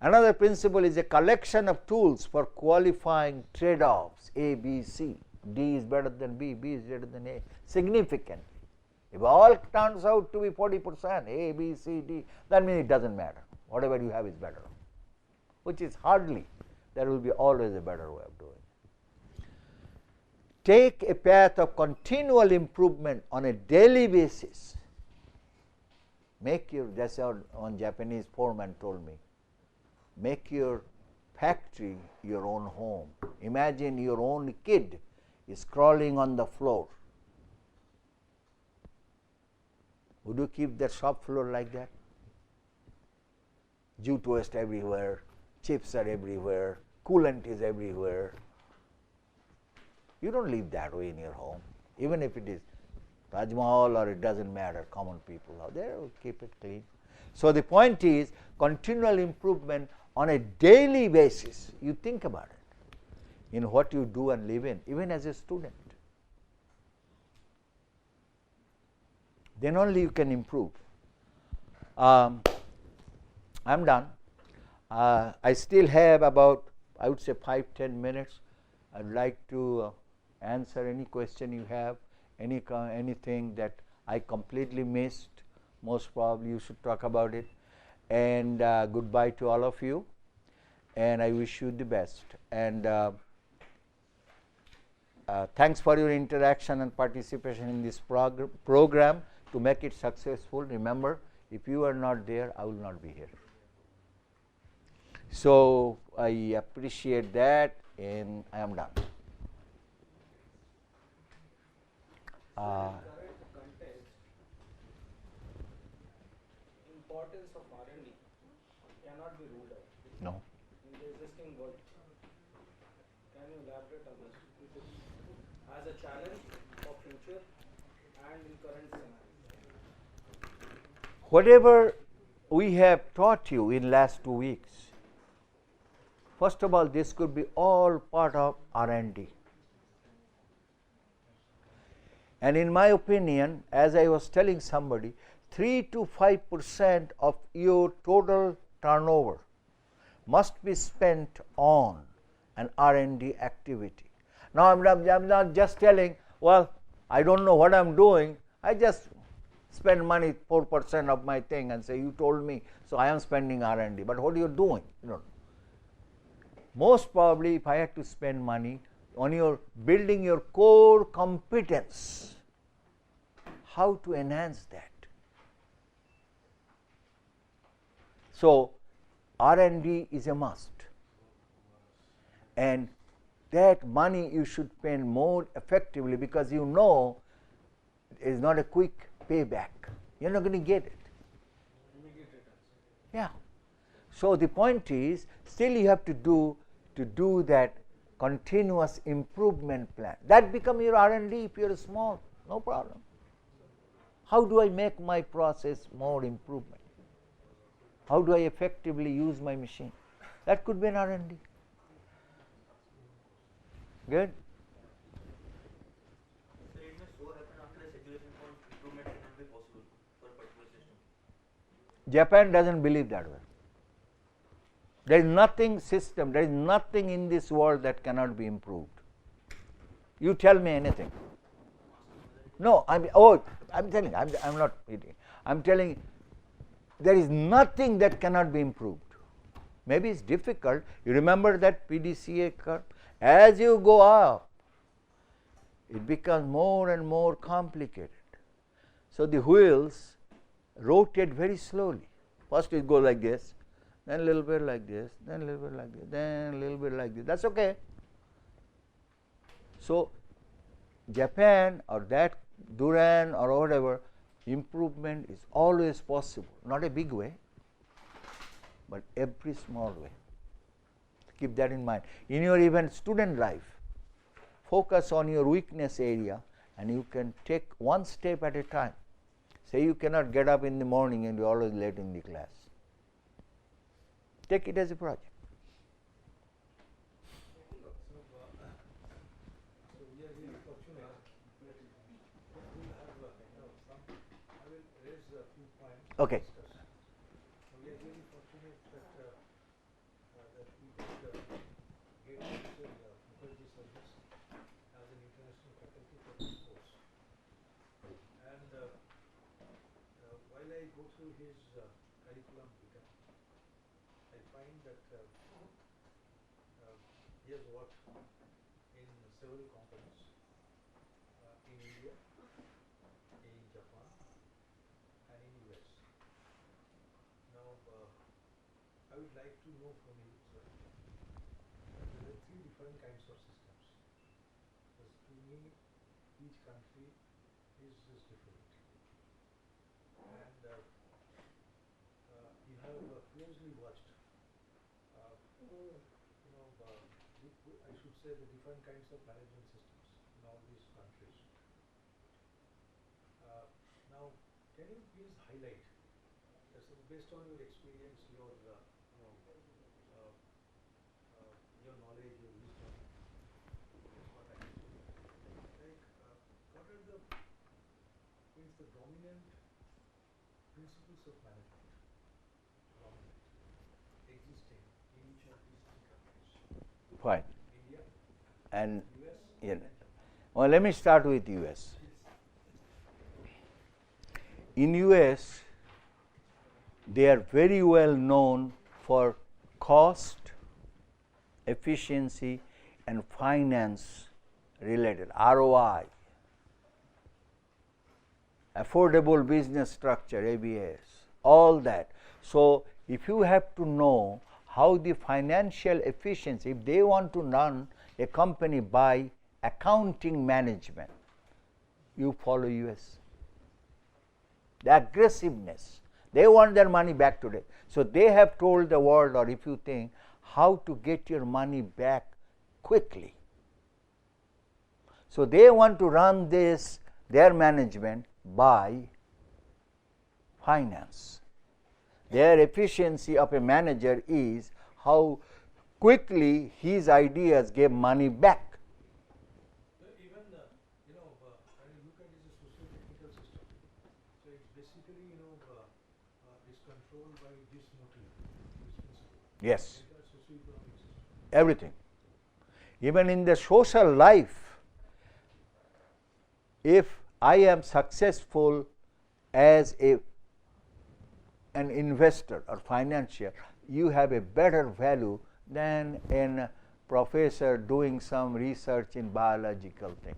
Another principle is a collection of tools for qualifying trade-offs, A, B, C. D is better than B, B is better than A, significant. If all turns out to be 40%, A, B, C, D, that means it doesn't matter. Whatever you have is better, which is hardly. There will be always a better way of doing it. Take a path of continual improvement on a daily basis. Make your, that's what one Japanese foreman told me, make your factory your own home. Imagine your own kid is crawling on the floor. Would you keep that shop floor like that? Jute waste everywhere, chips are everywhere, coolant is everywhere. You don't live that way in your home, even if it is Taj Mahal or it doesn't matter, common people out there will keep it clean. So the point is continual improvement on a daily basis. You think about it in what you do and live in, even as a student. Then only you can improve. I'm done. I still have about, I would say, 5-10 minutes. I'd like to answer any question you have, anything that I completely missed. Most probably you should talk about it. And goodbye to all of you. And I wish you the best. And thanks for your interaction and participation in this program. To make it successful, remember, if you are not there, I will not be here. So I appreciate that, and I am done. Current context, importance of R&D cannot be ruled out. No. In the existing world, can you elaborate on this as a challenge for future and in current scenario? Whatever we have taught you in last 2 weeks, first of all, this could be all part of R&D. And in my opinion, as I was telling somebody, 3 to 5% of your total turnover must be spent on an R&D activity. Now, I'm not just telling, well, I don't know what I'm doing, I just spend money 4% of my thing and say, you told me, so I am spending R&D. But what are you doing? You know, most probably, if I had to spend money on your building your core competence, how to enhance that? So R&D is a must, and that money you should spend more effectively, because you know it is not a quick payback. You are not going to get it. Yeah. So the point is, still you have to do that continuous improvement plan. That become your R&D if you are small, no problem. How do I make my process more improvement? How do I effectively use my machine? That could be an R&D. Good? So it may so happen after the saturation point, improvement cannot be possible for a particular system. Japan doesn't believe that way. There is nothing in this world that cannot be improved. You tell me anything. No, I'm telling, I'm not eating. I'm telling, there is nothing that cannot be improved. Maybe it's difficult. You remember that PDCA curve? As you go up, it becomes more and more complicated. So the wheels rotate very slowly. First it goes like this, then a little bit like this, then a little bit like this, then a little bit like this. That's okay. So Japan or that Duran or whatever, improvement is always possible. Not a big way, but every small way. Keep that in mind. In your even student life, focus on your weakness area and you can take one step at a time. Say you cannot get up in the morning and you are always late in the class. Take it as a project. Okay. We are really fortunate that that we could get Mr. Mukherjee service as an international faculty for this course. And while I go through his curriculum vitae, I find that he has worked in several companies in India, in Japan, and in US. Now, I would like to know from you, sir, that there are three different kinds of systems. Because to me, each country is different. And you have closely watched, I should say, the different kinds of management systems in all these countries. Now, can you please highlight, based on your experience, your knowledge, your wisdom, what I can say, like what are the dominant principles of management, existing in each of these three countries? Fine. India, And US, yeah. and Japan. Well, let me start with US. In US, they are very well known for cost, efficiency, and finance related, ROI, affordable business structure, ABS, all that. So, if you have to know how the financial efficiency, if they want to run a company by accounting management, you follow US. The aggressiveness, they want their money back today. So, they have told the world, or if you think, how to get your money back quickly. So, they want to run this, their management by finance. Their efficiency of a manager is how quickly his ideas give money back. Even when you look at it as a socio-technical system, so it's basically is controlled by this motive, this principle. Yes. Entire socio-economic system. Everything. Even in the social life, if I am successful as an investor or financier, you have a better value than a professor doing some research in biological thing.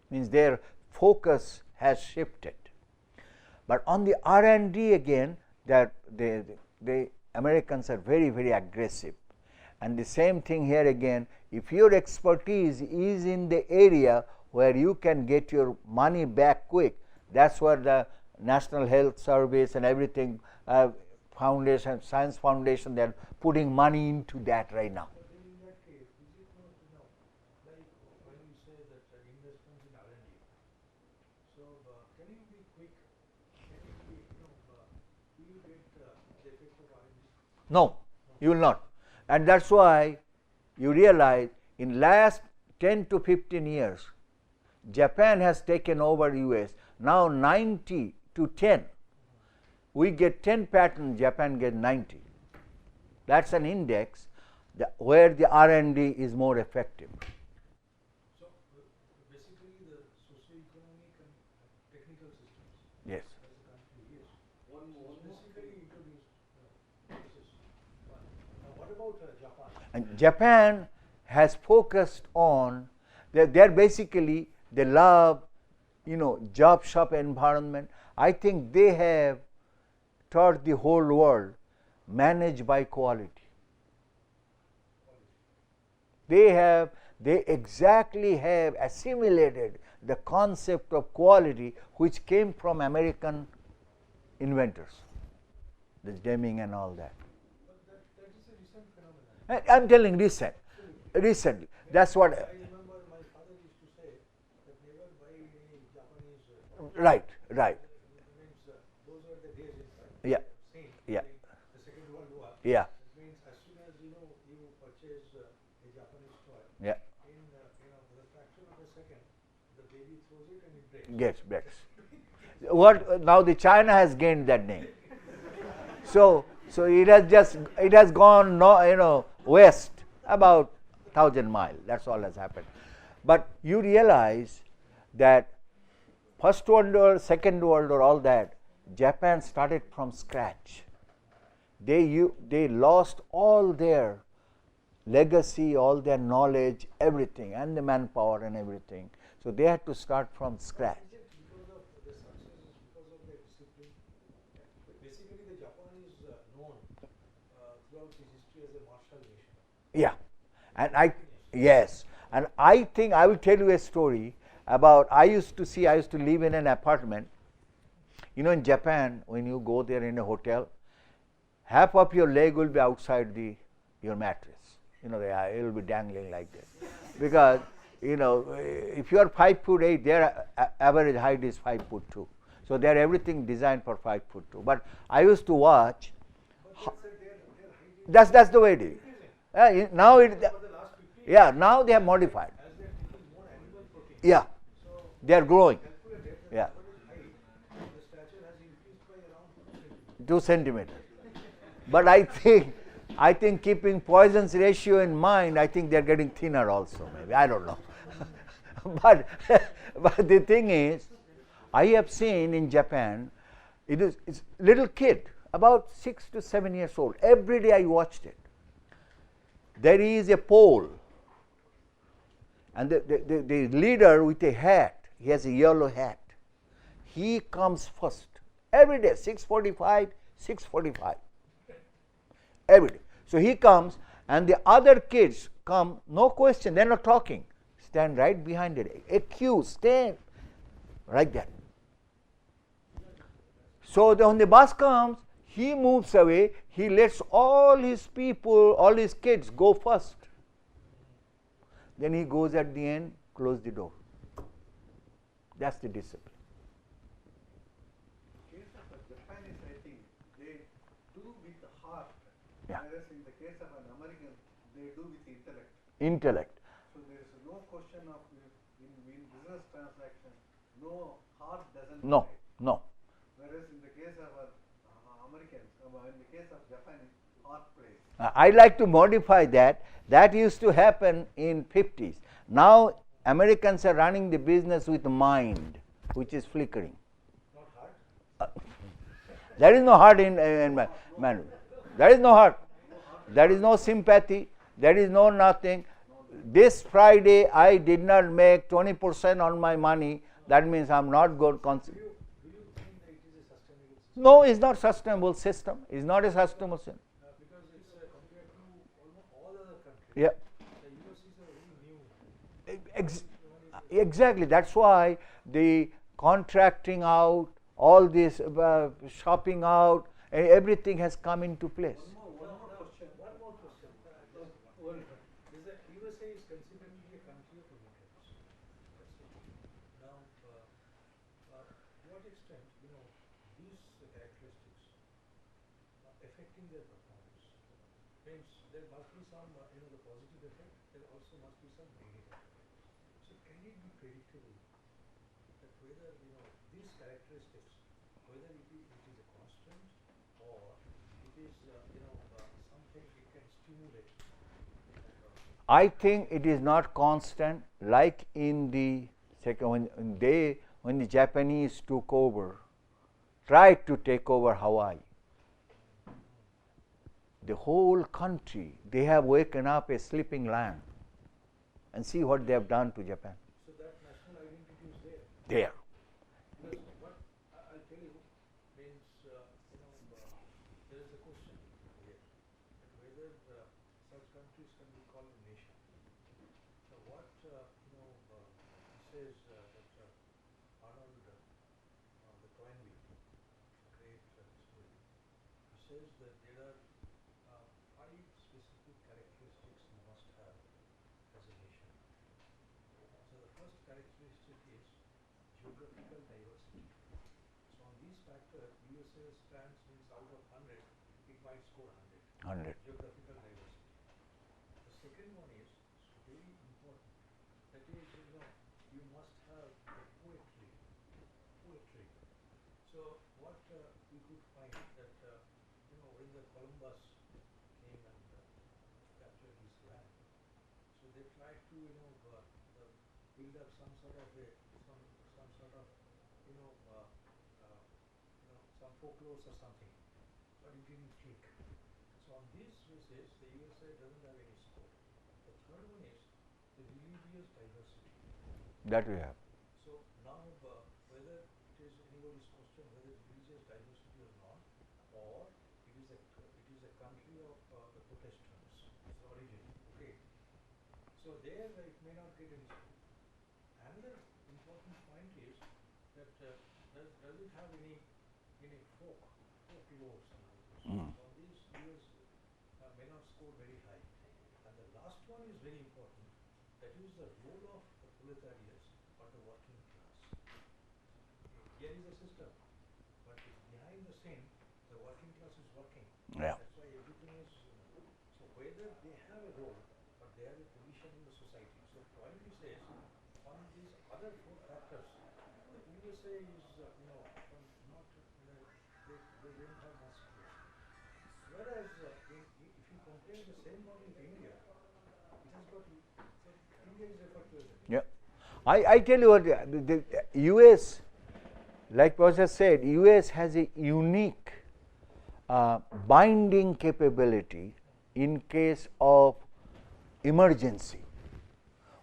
Means their focus has shifted. But on the R&D again, that the Americans are very, very aggressive. And the same thing here again, if your expertise is in the area where you can get your money back quick, that's where the National Health Service and everything, foundation, Science Foundation, they are putting money into that right now. But then in that case, is it not, like when you say that investments in R&D, so can you be quick? Can you be, will you get the effect of R&D? No, you will not. And that's why you realize in last 10 to 15 years, Japan has taken over US. Now 90 to 10. We get 10 patents, Japan gets 90. That's an index where the R&D is more effective. So basically the socio-economic and technical systems Yes. as a country is basically into these processes. Now what about Japan? And Japan has focused on, they're basically, they love, job shop environment. I think they have taught the whole world manage by quality. They exactly have assimilated the concept of quality which came from American inventors, the Deming and all that. But that is a recent phenomenon. I'm telling recently. That's what. I remember my father used to say that never buy any Japanese. Right. Means those were the days in fact. Yeah. Same. Yeah. The Second World War. Yeah. It means as soon as you purchase a Japanese toy. Yeah. In the fraction of a second, the baby throws it and it breaks. Breaks. What now? The China has gained that name. So So it has gone west about 1,000 miles. That's all has happened. But you realize that First World War, Second World War, all that, Japan started from scratch. They lost all their legacy, all their knowledge, everything, and the manpower and everything. So they had to start from scratch. Is it because of the successes, because of their discipline? Basically, the Japan is known throughout its history as a martial nation. Yeah, and yes, and I think I will tell you a story about. I used to live in an apartment. In Japan, when you go there in a hotel, half of your leg will be outside your mattress. It will be dangling like that, because if you are 5'8", their average height is 5'2". So they are everything designed for 5'2". But I used to watch. That's the way it is. Now now they have modified. Yeah, they are growing. Yeah, 2 centimeters. But I think keeping Poisson's ratio in mind, I think they are getting thinner also. Maybe I don't know. but the thing is, I have seen in Japan, it's little kid about 6 to 7 years old. Every day I watched it. There is a pole, and the leader with a hat. He has a yellow hat. He comes first every day, 6:45, 6:45. Every day. So he comes, and the other kids come, no question, they're not talking. Stand right behind it. A queue, stand like that. So when the bus comes, he moves away, he lets all his people, all his kids go first. Then he goes at the end, close the door. That's the discipline. Japanese, I think, they do with the heart, Yeah. whereas in the case of an American, they do with intellect. Intellect. So there is no question of in business transaction, no heart doesn't No, play. no. Whereas in the case of Americans, in the case of Japanese, heart plays. I like to modify that. That used to happen in 50s. Now Americans are running the business with mind, which is flickering. Not hard. There is no heart in man. There is no heart. There is no sympathy. There is no nothing. This Friday I did not make 20% on my money. That means I'm not good. Do you think that it is a sustainable system? No, it's not sustainable system. It's not a sustainable system. Because it's compared to almost all other countries. Yeah. The US is a very new. Exactly. That's why the contracting out, all this shopping out, everything has come into place. One more question. The USA is considered to be a country of immigrants. Now, to what extent, these characteristics are affecting their performance? Means there must be some, the positive effect. There also must be some negative effect. So, can it be predictable that whether these characteristics, whether it is a constant or it is something it can stimulate? I think it is not constant. Like in the second, when the Japanese took over, tried to take over Hawaii. The whole country, they have waken up a sleeping land, and see what they have done to Japan. So that national identity is there. There. Because what I'll tell you means, there is a question here that whether such countries can be called a nation. So what he says that Arnold, the Toynbee, great historian, he says that there are 5 specific characteristics you must have as a nation. So the first characteristic is geographical diversity. So on these factors, USA stands means out of 100, it might score 100. 100. Geographical diversity. The second one is very important. That is, you must have a poetry. So what we could find that when the colonial Columbus came and captured this land. So they tried to, build up some sort of some folklore or something, but it didn't click. So on this basis, the USA doesn't have any scope. The third one is the religious diversity. That we have. So now, whether it is anybody's question whether it's religious diversity or not, or it is a country of the Protestants, its origin. Okay. So there it may not get any scope. Another important point is that does it have any folklores and all this? Mm. So these US may not score very high. And the last one is very important. That is the role of the proletariat or the working class. Here is a system, but behind the scene, the working class is working. Yeah. That's why everything is. So whether they have a role or they have a position in the society. So Toynbee says on these other four factors, the USA is not they don't have much score. Whereas if you compare the same model to India, it has got so India is referred to as a Yeah. I tell you what, the US, like Professor said, US has a unique binding capability in case of emergency.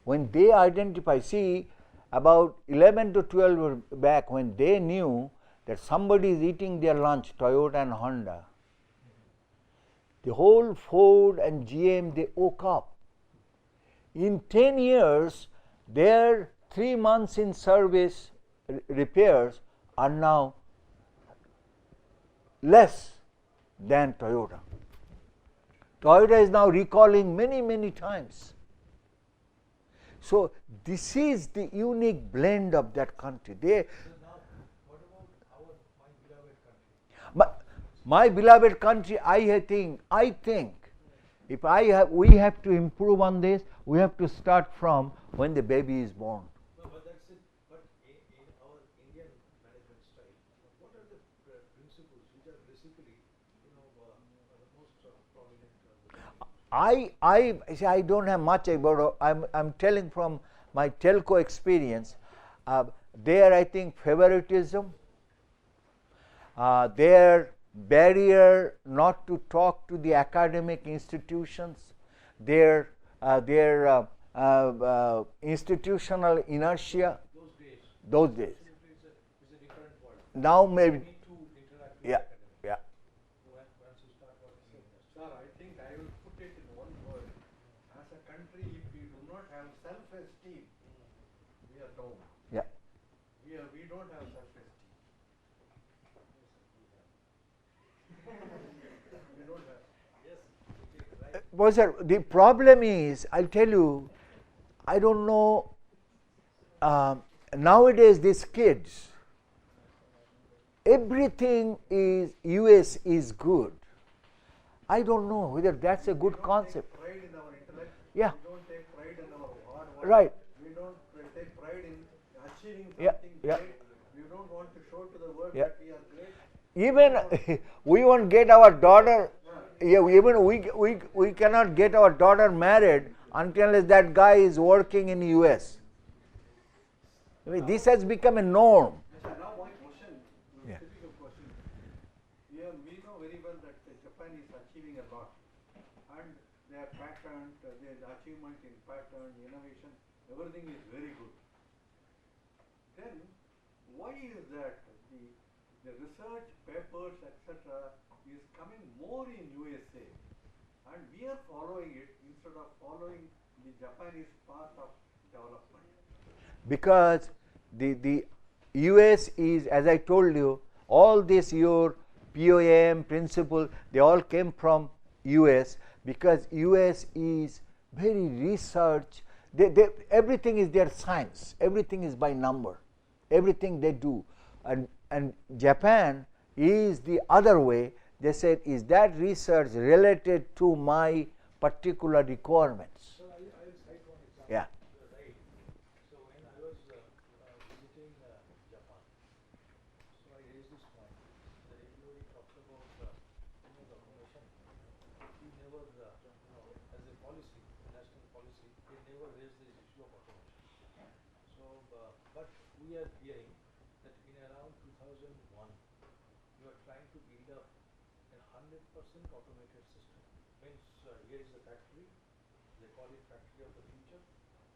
When they identify, see, about 11 to 12 years back, when they knew that somebody is eating their lunch, Toyota and Honda, the whole Ford and GM, they woke up. In 10 years, their 3 months in service repairs are now less than Toyota. Toyota is now recalling many times. So this is the unique blend of that country. now, what about my beloved country? But my beloved country, I think, if we have to improve on this. We have to start from when the baby is born. No, but that's it. But in our Indian management style, what are the principles which are basically, the most prominent? I don't have much about. I'm telling from my telco experience. There, I think favoritism. Their barrier not to talk to the academic institutions. Their institutional inertia. Those days. It's a different world. Now maybe. You need to interact with Yeah. academics. Yeah. Once you start working in industry. Sir, I think I will put it in one word. As a country, if we do not have self-esteem, we are down. Yeah. We don't have self-esteem. We don't have. Yes, it is right. Well, sir, the problem is, I'll tell you, I don't know, nowadays these kids, everything is US is good. I don't know whether that's a good concept. We don't take pride in our intellect. Yeah. We don't take pride in our hard work. Right. We don't take pride in achieving something Yeah, yeah. great. We don't want to show to the world Yeah. that we are great. Even we won't get our daughter. Yeah, even we cannot get our daughter married until that guy is working in US. I mean, this has become a norm. Yes, now my question, Yeah. typical question. We know very well that Japan is achieving a lot, and their patent, their achievement in patent, innovation, everything is very good. Then, why is that the research papers, etc., is coming more in USA, and we are following it instead of following the Japanese path of development? Because the US is, as I told you, all this your POM principle, they all came from US, because US is very research. Everything is their science. Everything is by number. Everything they do, and Japan is the other way. They said, is that research related to my particular requirements? So I will cite one example. Yeah. You're right. So when I was visiting Japan, so I raised this point that everybody talks about the automation, never, as a policy, national policy, they never raised this issue of automation. So, but we are hearing that in around 2001, you are trying to build up a 100% automated system. Means here is a factory, they call it factory of the future.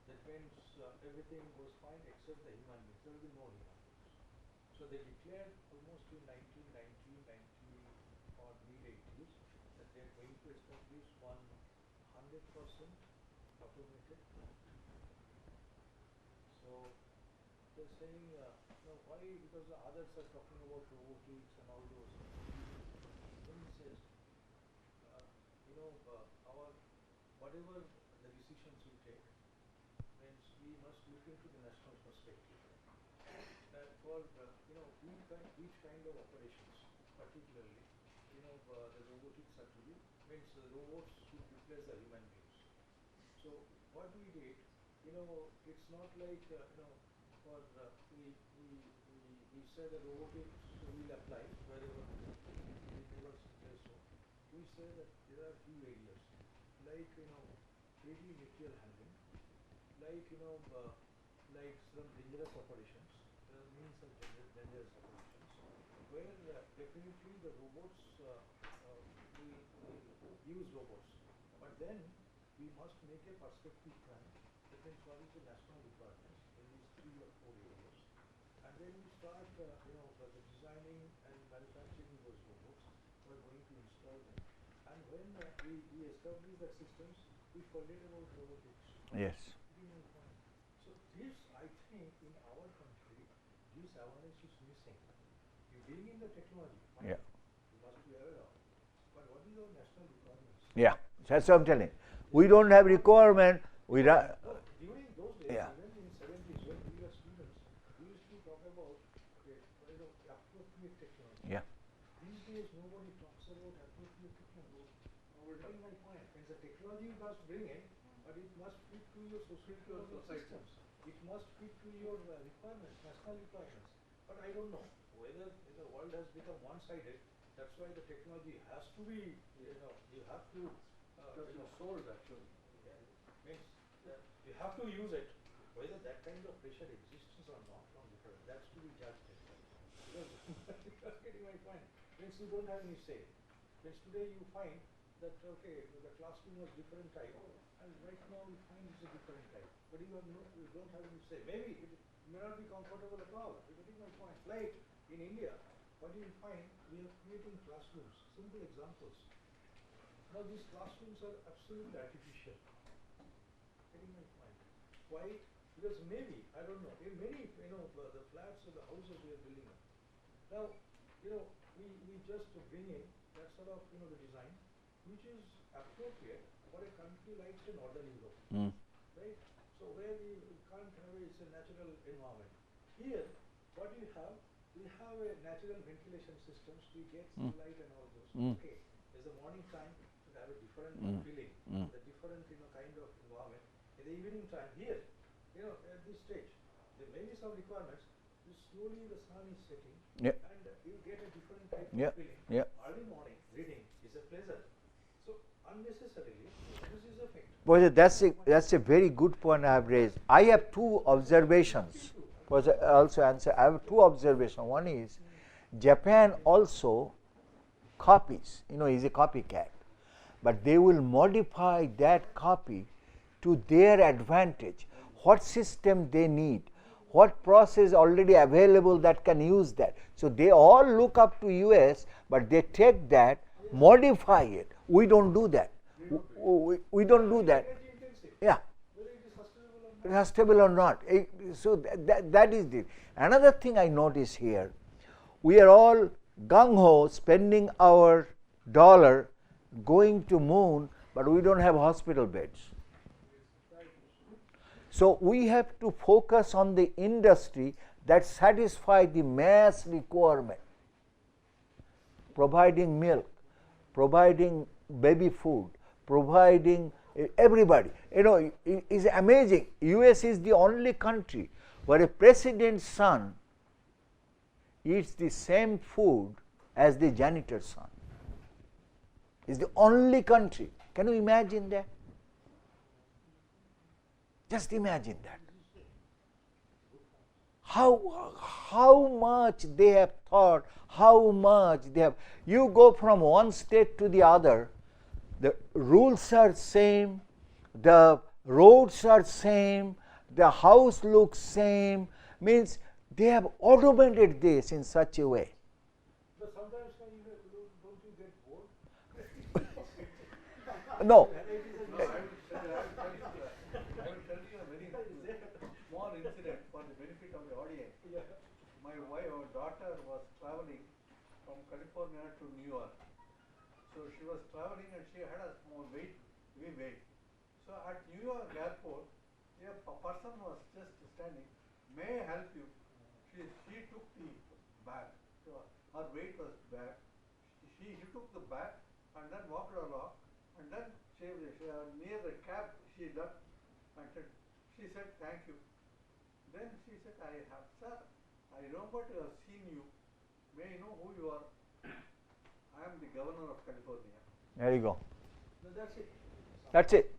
That means everything goes fine except the human beings. There will be no human beings. So they declared almost in 1990 or mid-80s that they are going to establish 100% automated factory. So they're saying, why? Because the others are talking about robotics and all those. Then he says, our whatever the decisions we take, means we must look into the national perspective. That for which kind of operations, particularly, the robotics are to be, means the robots should replace the human beings. So what we did, it's not like for we say the robotics will apply wherever we never say so. We say that there are few areas like heavy material handling, like like some dangerous operations. There are means of dangerous operations where definitely the robots we use robots, but then we must make a perspective plan. That means what is the national requirements in these 3 or 4 areas, and then we start the designing and manufacturing those robots. We are going to install them, and when we establish the systems, we forget about robotics. Yes. So this, I think, in our country, this awareness is missing. You bring in the technology, fine. Yeah. You must be aware of. But what is our national requirements? Yeah, that's what I'm telling. We don't have requirement. We During those days, Yeah. even in 70s, when we were students, we used to talk about appropriate technology. Yeah. These days, nobody talks about appropriate technology. Getting my point. Means the technology you must bring in, but it must fit to your social systems. It must fit to your requirements, national requirements. But I don't know whether the world has become one-sided. That's why the technology has to be, you have to, sold actually. Means you have to use it. Whether that kind of pressure exists or not from different, that's to be judged. Because you are getting my point. Means you don't have any say. Means today you find that okay, the classroom was different type, and right now you find it's a different type. But you don't have any say. Maybe it may not be comfortable at all. You're getting my point. Like in India, what you will find, we are creating classrooms. Simple examples. Now these classrooms are absolutely artificial. Getting my point. Why? Because maybe, I don't know, in many, the flats or the houses we are building up. Now, we just bring in that sort of, the design, which is appropriate for a country like Northern Europe, right? So where we can't have it's a natural environment. Here, what we have a natural ventilation systems. We get sunlight and all those. Okay, there's a morning time to have a different feeling, the different kind of environment. In the evening time, here, at this stage, there may be some requirements. Slowly the sun is setting, and you get a different type of feeling. Early morning reading is a pleasure. So unnecessarily, this is a fact. Well, that's a very good point I have raised. I have 2 observations. Also answer. I have 2 observations. One is Japan also copies. Is a copycat, but they will modify that copy to their advantage. What system they need, what process already available that can use that. So they all look up to US, but they take that, modify it. We don't do that. We don't do that. Yeah. Sustainable or not. So that is it. Another thing I notice here, we are all gung-ho spending our dollar going to moon, but we don't have hospital beds. So we have to focus on the industry that satisfy the mass requirement, providing milk, providing baby food, providing everybody. It is amazing. US is the only country where a president's son eats the same food as the janitor's son. It's the only country. Can you imagine that? Just imagine that. How much they have thought, how much they have. You go from one state to the other, the rules are same, the roads are same, the house looks same, means they have automated this in such a way. But sometimes don't you get bored? No. I will tell you a very small incident for the benefit of the audience. My wife, our daughter, was traveling from California to New York. So she was traveling and she had a small heavy weight. So at New York airport, a person was just standing. May I help you? She took the bag. So her weight was bag. She took the bag and then walked along. And then she near the cab she left and she said thank you. Then she said, sir, I remember to have seen you. May I know who you are? I am the governor of California. There you go. No, that's it. That's it.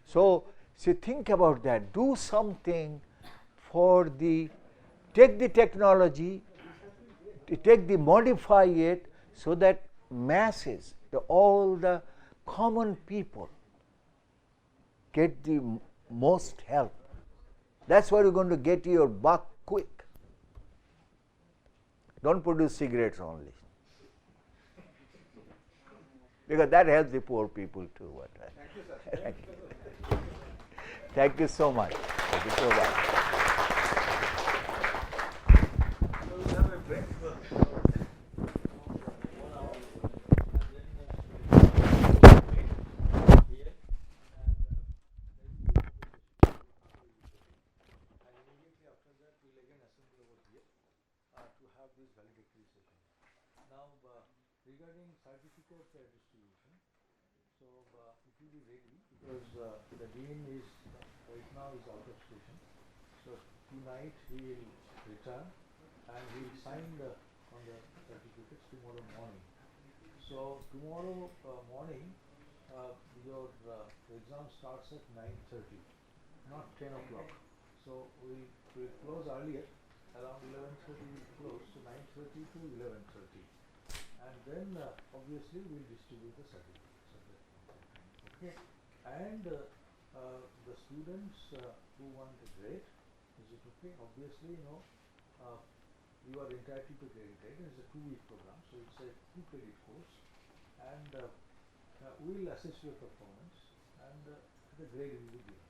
So, see, think about that. Do something for take the technology, modify it so that masses, all the common people get the most help. That's why you're going to get your buck quick. Don't produce cigarettes only. Because that helps the poor people too. Thank you, sir. Thank you. Thank you so much. Thank you so much. So we have a break. To have this valedictory session. Now, regarding certificate distribution, so it will be ready because the dean is right now is out of station. So tonight he will return and he will sign on the certificates tomorrow morning. So tomorrow morning your exam starts at 9:30, not 10 o'clock. So we will close earlier. Around 11:30 we close, so 9:30 to 11:30, and then obviously we'll distribute the certificates. Okay, and the students who want a grade, is it okay? Obviously, you are entitled to grade. It's a 2-week program, so it's a 2-credit course, and we'll assess your performance, and the grade will be given.